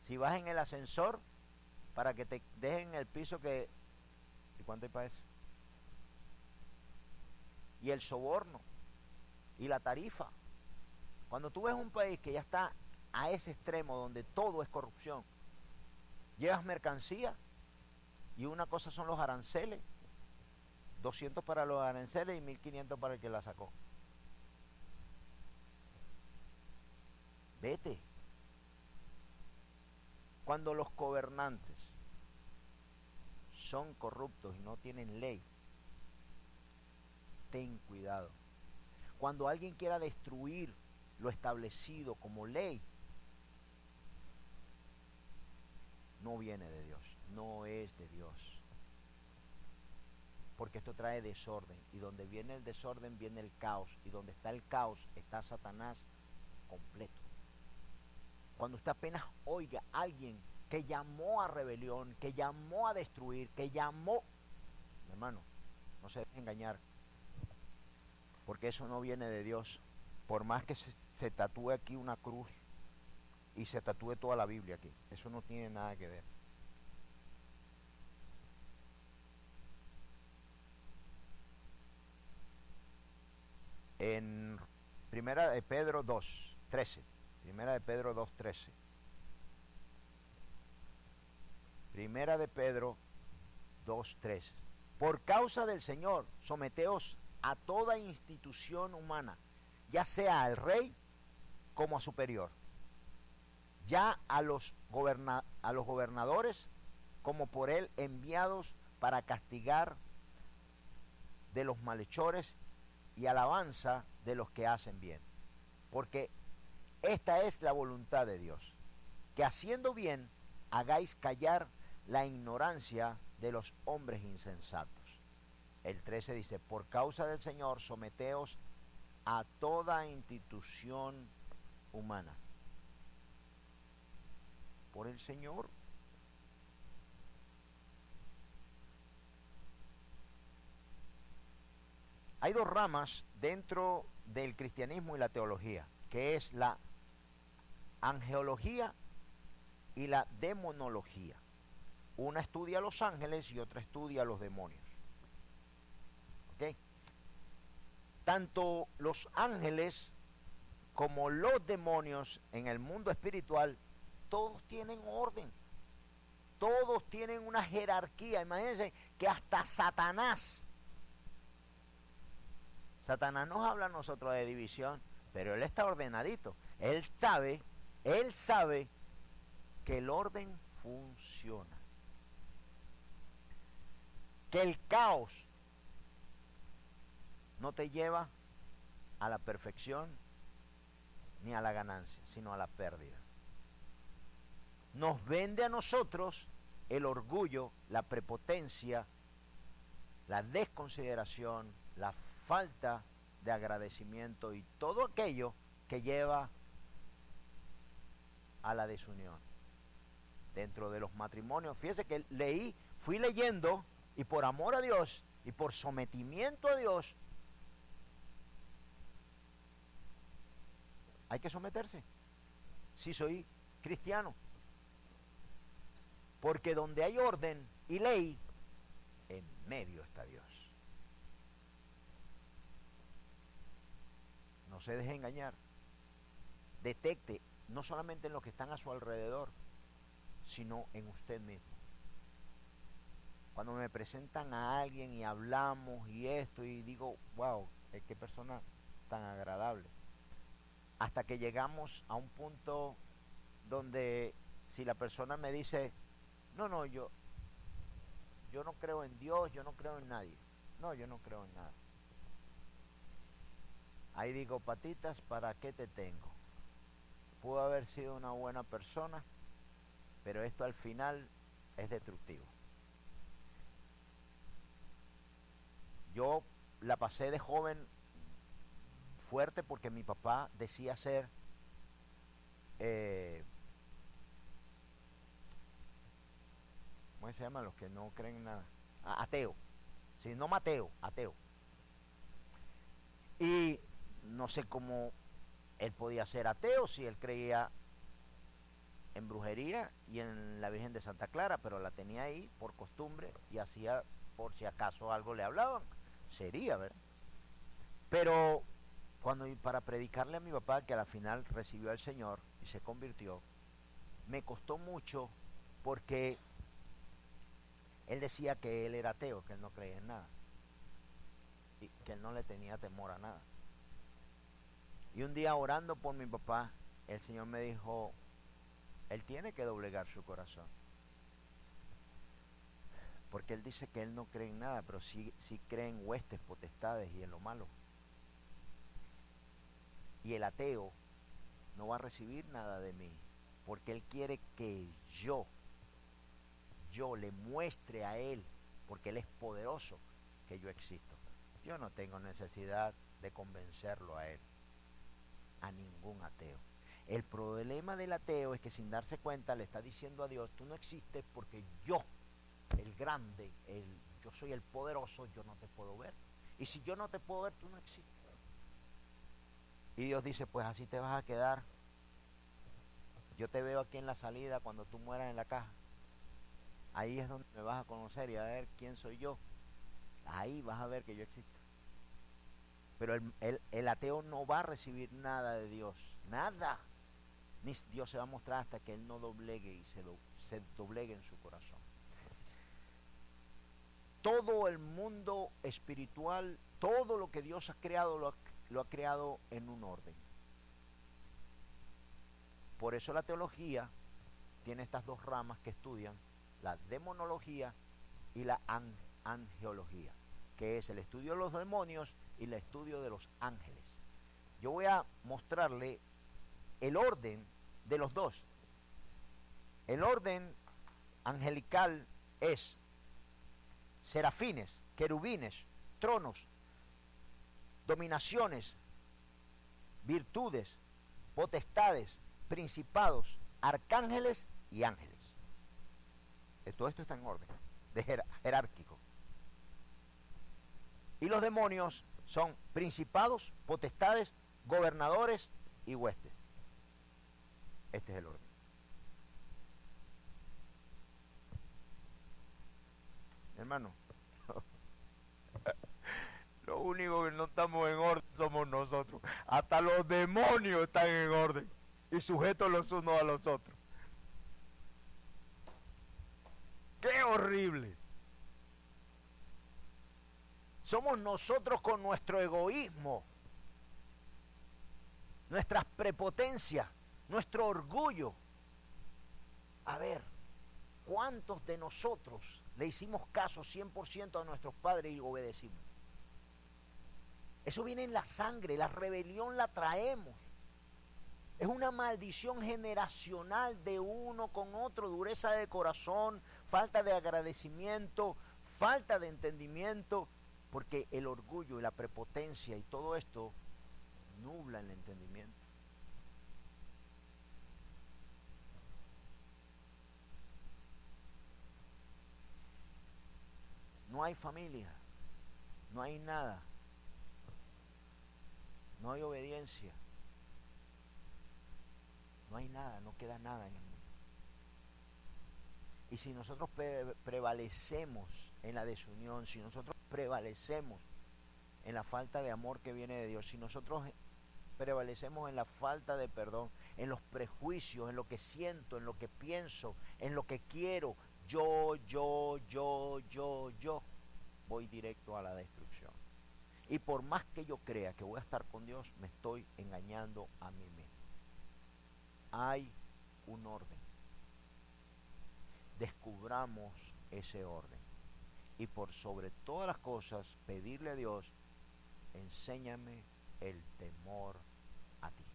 Speaker 1: Si vas en el ascensor, para que te dejen en el piso que... ¿Y cuánto hay para eso? Y el soborno, y la tarifa. Cuando tú ves un país que ya está a ese extremo, donde todo es corrupción, llevas mercancía, y una cosa son los aranceles, 200 para los aranceles y 1500 para el que la sacó. Vete. Cuando los gobernantes son corruptos y no tienen ley, ten cuidado. Cuando alguien quiera destruir lo establecido como ley, no viene de Dios, no es de Dios. Porque esto trae desorden, y donde viene el desorden viene el caos, y donde está el caos está Satanás completo. Cuando usted apenas oiga a alguien que llamó a rebelión, que llamó a destruir, que llamó... Mi hermano, no se deje engañar, porque eso no viene de Dios. Por más que se tatúe aquí una cruz y se tatúe toda la Biblia aquí, eso no tiene nada que ver. En Primera de Pedro 2:13, Primera de Pedro 2:13, Primera de Pedro 2:13. Por causa del Señor, someteos a toda institución humana, ya sea al rey como a superior, ya a los gobernadores como por él enviados para castigar de los malhechores y alabanza de los que hacen bien. Porque esta es la voluntad de Dios, que haciendo bien hagáis callar la ignorancia de los hombres insensatos. El 13 dice, por causa del Señor, someteos a toda institución humana. Por el Señor. Hay dos ramas dentro del cristianismo y la teología, que es la angelología y la demonología. Una estudia a los ángeles y otra estudia a los demonios. ¿Ok? Tanto los ángeles como los demonios en el mundo espiritual, todos tienen orden. Todos tienen una jerarquía. Imagínense que hasta Satanás nos habla a nosotros de división, pero él está ordenadito. Él sabe que el orden funciona. Que el caos no te lleva a la perfección ni a la ganancia, sino a la pérdida. Nos vende a nosotros el orgullo, la prepotencia, la desconsideración, la falta de agradecimiento y todo aquello que lleva a la desunión dentro de los matrimonios. Fíjese que fui leyendo, y por amor a Dios y por sometimiento a Dios, hay que someterse si soy cristiano, porque donde hay orden y ley, en medio está Dios. No se deje engañar. Detecte no solamente en los que están a su alrededor, sino en usted mismo. Cuando me presentan a alguien y hablamos y esto, y digo, wow, qué persona tan agradable. hasta que llegamos a un punto donde si la persona me dice, no, yo no creo en Dios, yo no creo en nadie. No, yo no creo en nada. Ahí digo, patitas, ¿para qué te tengo? Pudo haber sido una buena persona, pero esto al final es destructivo. Yo la pasé de joven fuerte porque mi papá decía ser ¿cómo se llaman los que no creen en nada? Ateo. Sí, no Mateo, ateo. Y no sé cómo él podía ser ateo si él creía en brujería y en la Virgen de Santa Clara, pero la tenía ahí por costumbre y hacía por si acaso algo le hablaban. Sería, ¿verdad? Pero cuando para predicarle a mi papá, que a la final recibió al Señor y se convirtió, me costó mucho porque él decía que él era ateo, que él no creía en nada y que él no le tenía temor a nada. Y un día orando por mi papá, el Señor me dijo, él tiene que doblegar su corazón. Porque él dice que él no cree en nada, pero sí cree en huestes, potestades y en lo malo. Y el ateo no va a recibir nada de mí, porque él quiere que yo le muestre a él, porque él es poderoso, que yo existo. Yo no tengo necesidad de convencerlo a él, a ningún ateo. El problema del ateo es que sin darse cuenta le está diciendo a Dios, tú no existes porque yo, el grande, yo soy el poderoso, yo no te puedo ver. Y si yo no te puedo ver, tú no existes. Y Dios dice, pues así te vas a quedar. Yo te veo aquí en la salida cuando tú mueras en la caja. Ahí es donde me vas a conocer y a ver quién soy yo. Ahí vas a ver que yo existo. Pero el ateo no va a recibir nada de Dios. Nada. Ni Dios se va a mostrar hasta que él no doblegue y se doblegue en su corazón. Todo el mundo espiritual, todo lo que Dios ha creado, lo ha creado en un orden. Por eso la teología tiene estas dos ramas que estudian, la demonología y la angelología, que es el estudio de los demonios y el estudio de los ángeles. Yo voy a mostrarle el orden de los dos. El orden angelical es serafines, querubines, tronos, dominaciones, virtudes, potestades, principados, arcángeles y ángeles. Todo esto está en orden, jerárquico. Y los demonios son principados, potestades, gobernadores y huestes. Este es el orden. Hermano, lo único que no estamos en orden somos nosotros. Hasta los demonios están en orden y sujetos los unos a los otros. ¡Qué horrible! Somos nosotros con nuestro egoísmo, nuestras prepotencias, nuestro orgullo. A ver, ¿cuántos de nosotros le hicimos caso 100% a nuestros padres y obedecimos? Eso viene en la sangre, la rebelión la traemos. Es una maldición generacional de uno con otro, dureza de corazón, falta de agradecimiento, falta de entendimiento, porque el orgullo y la prepotencia y todo esto nubla el entendimiento. No hay familia, no hay nada, no hay obediencia, no hay nada, no queda nada en el mundo. Y si nosotros prevalecemos en la desunión, si nosotros prevalecemos en la falta de amor que viene de Dios, si nosotros prevalecemos en la falta de perdón, en los prejuicios, en lo que siento, en lo que pienso, en lo que quiero, yo, voy directo a la destrucción. Y por más que yo crea que voy a estar con Dios, me estoy engañando a mí mismo. Hay un orden. Descubramos ese orden. Y por sobre todas las cosas, pedirle a Dios, enséñame el temor a ti.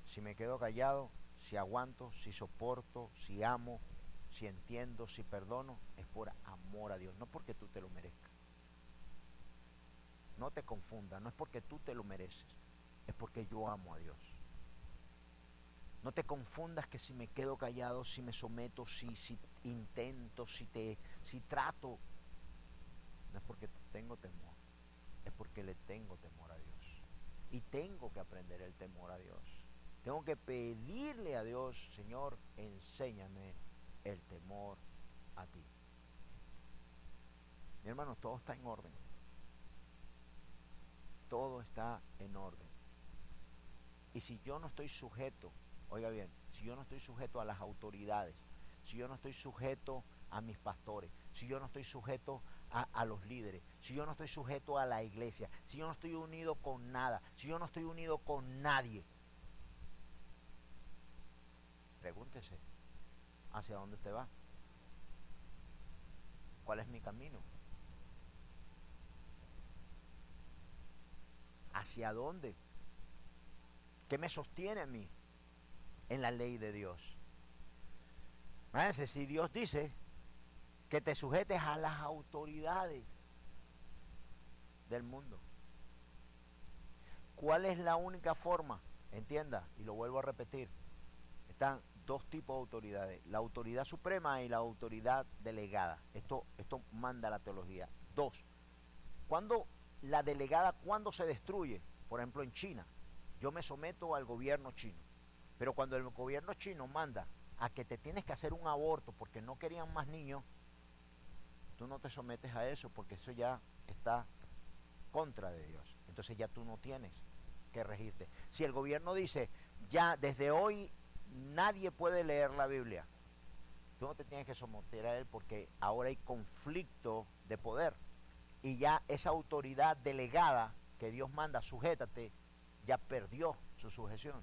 Speaker 1: Si me quedo callado, si aguanto, si soporto, si amo, si entiendo, si perdono, es por amor a Dios, no porque tú te lo merezcas. No te confundas, no es porque tú te lo mereces, es porque yo amo a Dios. No te confundas que si me quedo callado, si me someto, si intento, si trato, no es porque tengo temor, es porque le tengo temor a Dios. Y tengo que aprender el temor a Dios. Tengo que pedirle a Dios, Señor, enséñame el temor a ti. Mi hermano, todo está en orden. Todo está en orden. Y si yo no estoy sujeto, oiga bien, si yo no estoy sujeto a las autoridades, si yo no estoy sujeto a mis pastores, si yo no estoy sujeto a los líderes, si yo no estoy sujeto a la iglesia, si yo no estoy unido con nada, si yo no estoy unido con nadie, pregúntese, ¿hacia dónde usted va? ¿Cuál es mi camino? ¿Hacia dónde? ¿Qué me sostiene a mí en la ley de Dios? Fíjense, si Dios dice que te sujetes a las autoridades del mundo, ¿cuál es la única forma? Entienda, y lo vuelvo a repetir, están dos tipos de autoridades, la autoridad suprema y la autoridad delegada. Esto manda la teología. Dos, cuando la delegada, ¿cuándo se destruye? Por ejemplo, en China, yo me someto al gobierno chino, pero cuando el gobierno chino manda a que te tienes que hacer un aborto porque no querían más niños, tú no te sometes a eso porque eso ya está contra de Dios. Entonces ya tú no tienes que regirte. Si el gobierno dice, ya desde hoy nadie puede leer la Biblia, tú no te tienes que someter a él porque ahora hay conflicto de poder. Y ya esa autoridad delegada que Dios manda, sujétate, ya perdió su sujeción.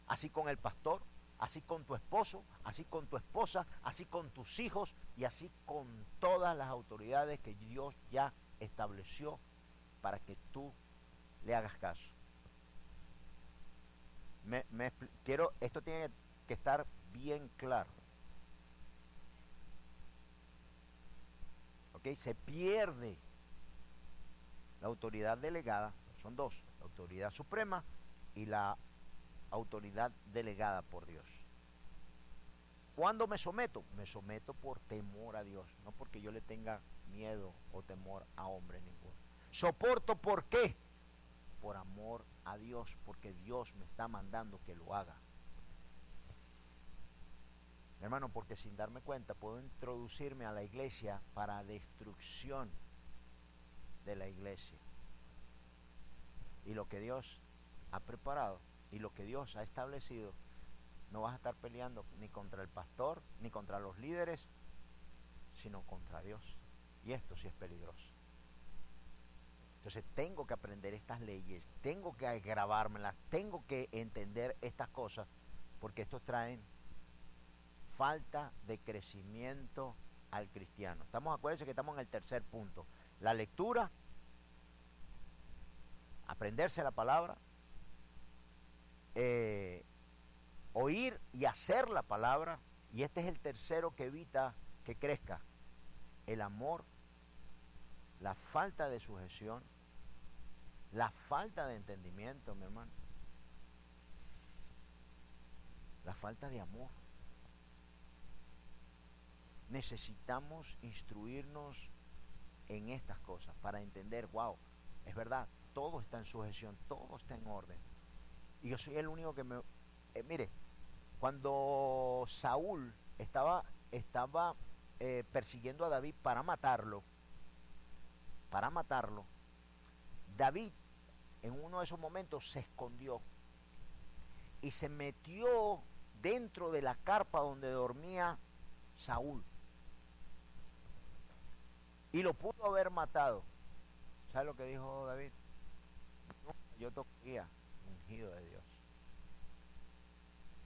Speaker 1: Así con el pastor, así con tu esposo, así con tu esposa, así con tus hijos y así con todas las autoridades que Dios ya estableció para que tú le hagas caso. Esto tiene que estar bien claro. ¿Ok? Se pierde la autoridad delegada, son dos, la autoridad suprema y la autoridad delegada por Dios. ¿Cuándo me someto? Me someto por temor a Dios, no porque yo le tenga miedo o temor a hombre ninguno. Soporto, ¿por qué? Por amor a Dios, porque Dios me está mandando que lo haga. Hermano, porque sin darme cuenta puedo introducirme a la iglesia para destrucción de la iglesia. Y lo que Dios ha preparado y lo que Dios ha establecido, no vas a estar peleando ni contra el pastor, ni contra los líderes, sino contra Dios. Y esto sí es peligroso. Entonces tengo que aprender estas leyes, tengo que grabármelas, tengo que entender estas cosas, porque estos traen falta de crecimiento al cristiano. Acuérdense que estamos en el tercer punto. La lectura, aprenderse la palabra, oír y hacer la palabra, y este es el tercero que evita que crezca. El amor, la falta de sujeción, la falta de entendimiento, mi hermano, la falta de amor. Necesitamos instruirnos en estas cosas para entender, wow, es verdad, todo está en sujeción, todo está en orden. Y yo soy el único que mire, cuando Saúl estaba persiguiendo a David para matarlo, David en uno de esos momentos se escondió y se metió dentro de la carpa donde dormía Saúl. y lo pudo haber matado. ¿Sabes lo que dijo David? Nunca yo tocaría ungido de Dios.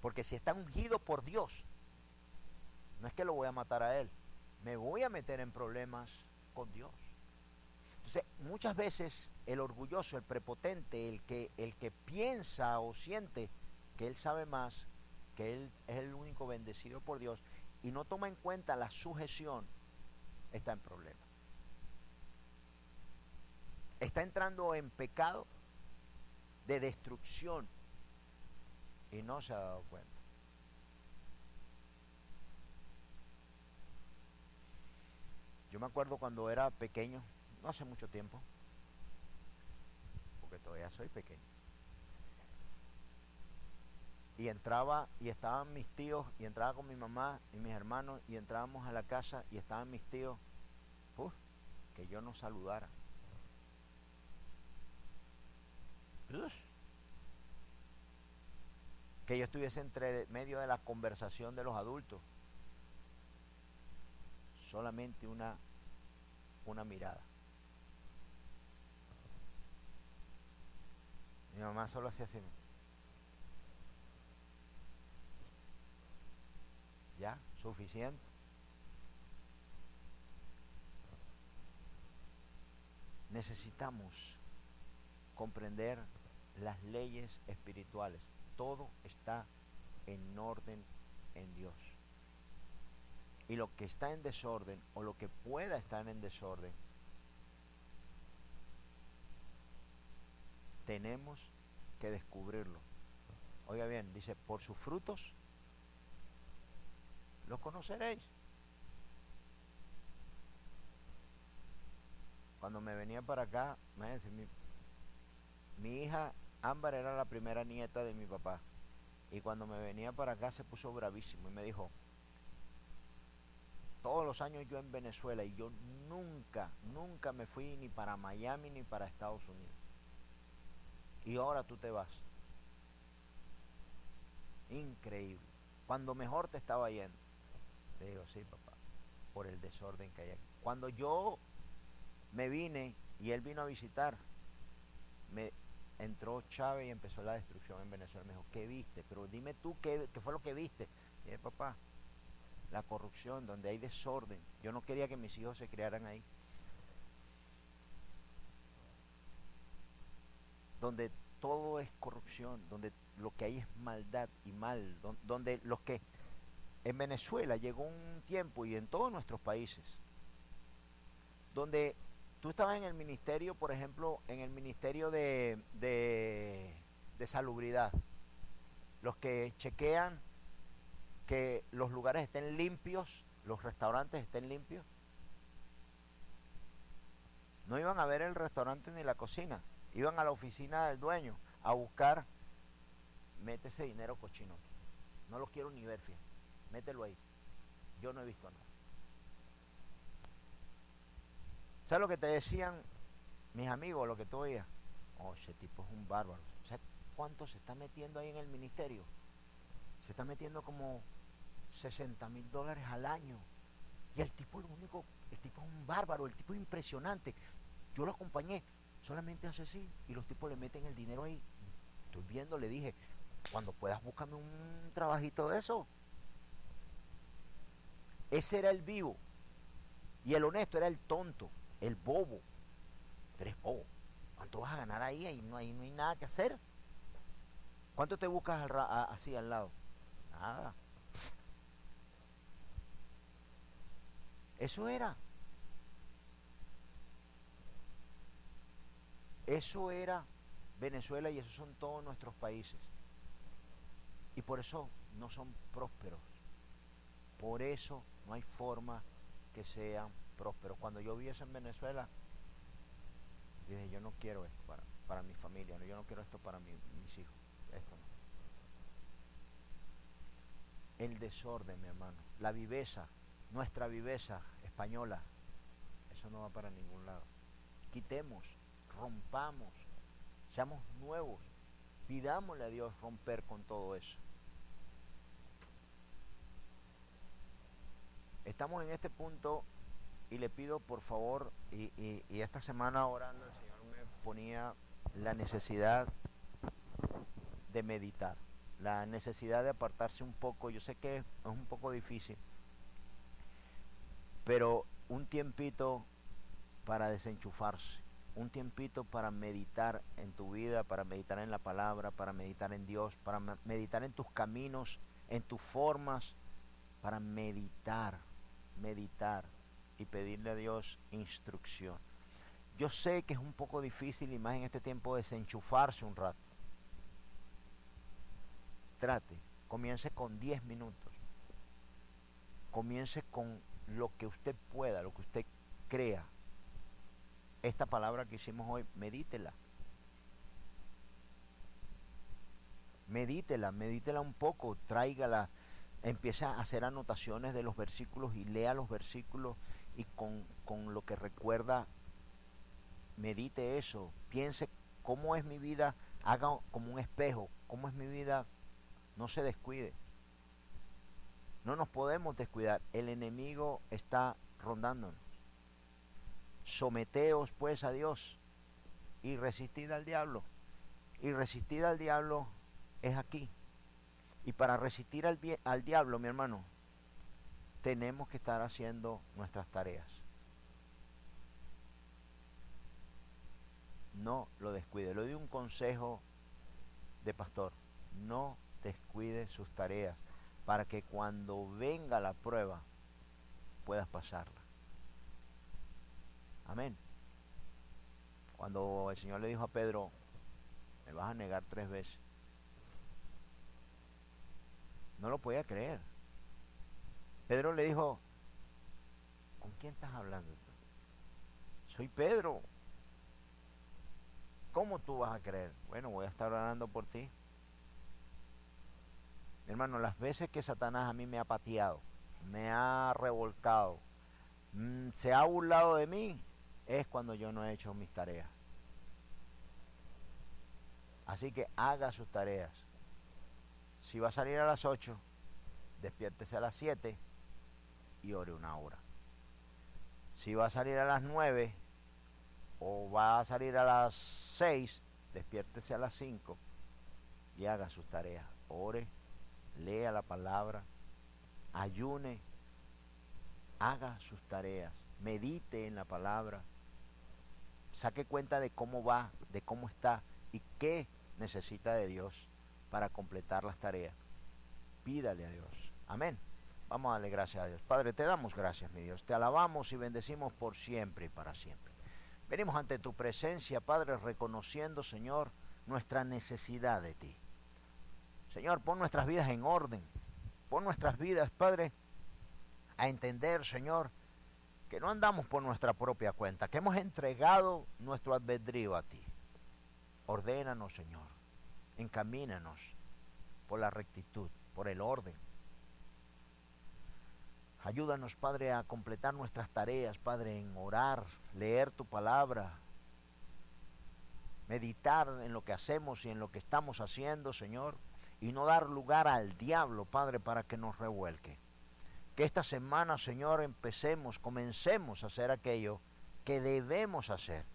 Speaker 1: Porque si está ungido por Dios, no es que lo voy a matar a él, me voy a meter en problemas con Dios. Entonces, muchas veces el orgulloso, el prepotente, el que piensa o siente que él sabe más, que él es el único bendecido por Dios, y no toma en cuenta la sujeción, está en problemas. Está entrando en pecado de destrucción y no se ha dado cuenta. Yo me acuerdo cuando era pequeño, no hace mucho tiempo, porque todavía soy pequeño, y entraba y estaban mis tíos, y entraba con mi mamá y mis hermanos, y entrábamos a la casa y estaban mis tíos, que yo no saludara. Que yo estuviese entre medio de la conversación de los adultos. Solamente una mirada. Mi mamá solo hacía así. Ya, suficiente. Necesitamos comprender las leyes espirituales. Todo está en orden en Dios. Y lo que está en desorden, o lo que pueda estar en desorden, tenemos que descubrirlo. Oiga bien, dice, por sus frutos los conoceréis. Cuando me venía para acá, mi hija Ámbar era la primera nieta de mi papá. Y cuando me venía para acá se puso bravísimo y me dijo, todos los años yo en Venezuela y yo nunca me fui ni para Miami ni para Estados Unidos. Y ahora tú te vas. Increíble. Cuando mejor te estaba yendo. Le digo, sí, papá, por el desorden que hay aquí. Cuando yo me vine y él vino a visitar, me entró Chávez y empezó la destrucción en Venezuela. Me dijo, ¿qué viste? Pero dime tú qué fue lo que viste. Y dije, papá, la corrupción, donde hay desorden. Yo no quería que mis hijos se criaran ahí. Donde todo es corrupción, donde lo que hay es maldad y mal, donde los que... En Venezuela llegó un tiempo, y en todos nuestros países, donde tú estabas en el ministerio, por ejemplo, en el ministerio de salubridad, los que chequean que los lugares estén limpios, los restaurantes estén limpios, no iban a ver el restaurante ni la cocina, iban a la oficina del dueño a buscar, mete ese dinero cochino, no lo quiero ni ver, fíjate, mételo ahí, yo no he visto nada. ¿Sabes lo que te decían mis amigos, lo que tú oías? Oh, ese tipo es un bárbaro. ¿Sabes cuánto se está metiendo ahí en el ministerio? Se está metiendo como $60,000 al año. Y el tipo es un bárbaro, el tipo es impresionante. Yo lo acompañé, solamente hace así, y los tipos le meten el dinero ahí. Estoy viendo, le dije, cuando puedas búscame un trabajito de eso. Ese era el vivo. Y el honesto era el tonto, el bobo. Tú eres bobo. ¿Cuánto vas a ganar ahí? Ahí no hay nada que hacer. ¿Cuánto te buscas así al lado? Nada. Eso era. Eso era Venezuela, y esos son todos nuestros países. Y por eso no son prósperos. Por eso no hay forma que sean prósperos. Cuando yo vi eso en Venezuela, dije, yo no quiero esto para mi familia, yo no quiero esto para mis hijos. Esto no. El desorden, mi hermano, la viveza, nuestra viveza española, eso no va para ningún lado. Quitemos, rompamos, seamos nuevos, pidámosle a Dios romper con todo eso. Estamos en este punto Y le pido por favor, y esta semana orando el Señor me ponía la necesidad de meditar, la necesidad de apartarse un poco. Yo sé que es un poco difícil, pero un tiempito para desenchufarse, un tiempito para meditar en tu vida, para meditar en la palabra, para meditar en Dios, para meditar en tus caminos, en tus formas, para meditar y pedirle a Dios instrucción. Yo sé que es un poco difícil, y más en este tiempo, desenchufarse un rato. Trate, comience con 10 minutos. Comience con lo que usted pueda, lo que usted crea. Esta palabra que hicimos hoy, medítela. Medítela un poco, tráigala, empieza a hacer anotaciones de los versículos y lea los versículos, y con lo que recuerda, medite eso. Piense cómo es mi vida, haga como un espejo, cómo es mi vida. No se descuide. No nos podemos descuidar. El enemigo está rondándonos. Someteos pues a Dios y resistid al diablo. Y resistir al diablo es aquí. Y para resistir al diablo, mi hermano, tenemos que estar haciendo nuestras tareas. No lo descuide. Le doy un consejo de pastor. No descuide sus tareas, para que cuando venga la prueba puedas pasarla. Amén. Cuando el Señor le dijo a Pedro, me vas a negar 3 veces, no lo podía creer. Pedro le dijo, ¿con quién estás hablando? Soy Pedro. ¿Cómo tú vas a creer? Bueno, voy a estar orando por ti. Mi hermano, las veces que Satanás a mí me ha pateado, me ha revolcado, se ha burlado de mí, es cuando yo no he hecho mis tareas. Así que haga sus tareas. Si va a salir a las 8, despiértese a las 7 y ore 1 hora. Si va a salir a las 9 o va a salir a las 6, despiértese a las 5 y haga sus tareas. Ore, lea la palabra, ayune, haga sus tareas, medite en la palabra, saque cuenta de cómo va, de cómo está y qué necesita de Dios para completar las tareas. Pídale a Dios. Amén. Vamos a darle gracias a Dios. Padre, te damos gracias, mi Dios. Te alabamos y bendecimos por siempre y para siempre. Venimos ante tu presencia, Padre, reconociendo, Señor, nuestra necesidad de ti. Señor, pon nuestras vidas en orden. Pon nuestras vidas, Padre, a entender, Señor, que no andamos por nuestra propia cuenta, que hemos entregado nuestro albedrío a ti. Ordénanos, Señor. Encamínanos por la rectitud, por el orden. Ayúdanos, Padre, a completar nuestras tareas, Padre, en orar, leer tu palabra, meditar en lo que hacemos y en lo que estamos haciendo, Señor, y no dar lugar al diablo, Padre, para que nos revuelque. Que esta semana, Señor, comencemos a hacer aquello que debemos hacer,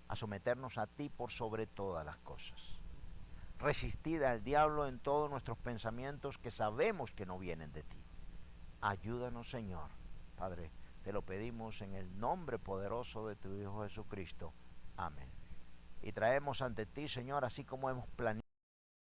Speaker 1: a someternos a ti por sobre todas las cosas. Resistir al diablo en todos nuestros pensamientos que sabemos que no vienen de ti. Ayúdanos, Señor. Padre, te lo pedimos en el nombre poderoso de tu Hijo Jesucristo. Amén. Y traemos ante ti, Señor, así como hemos planeado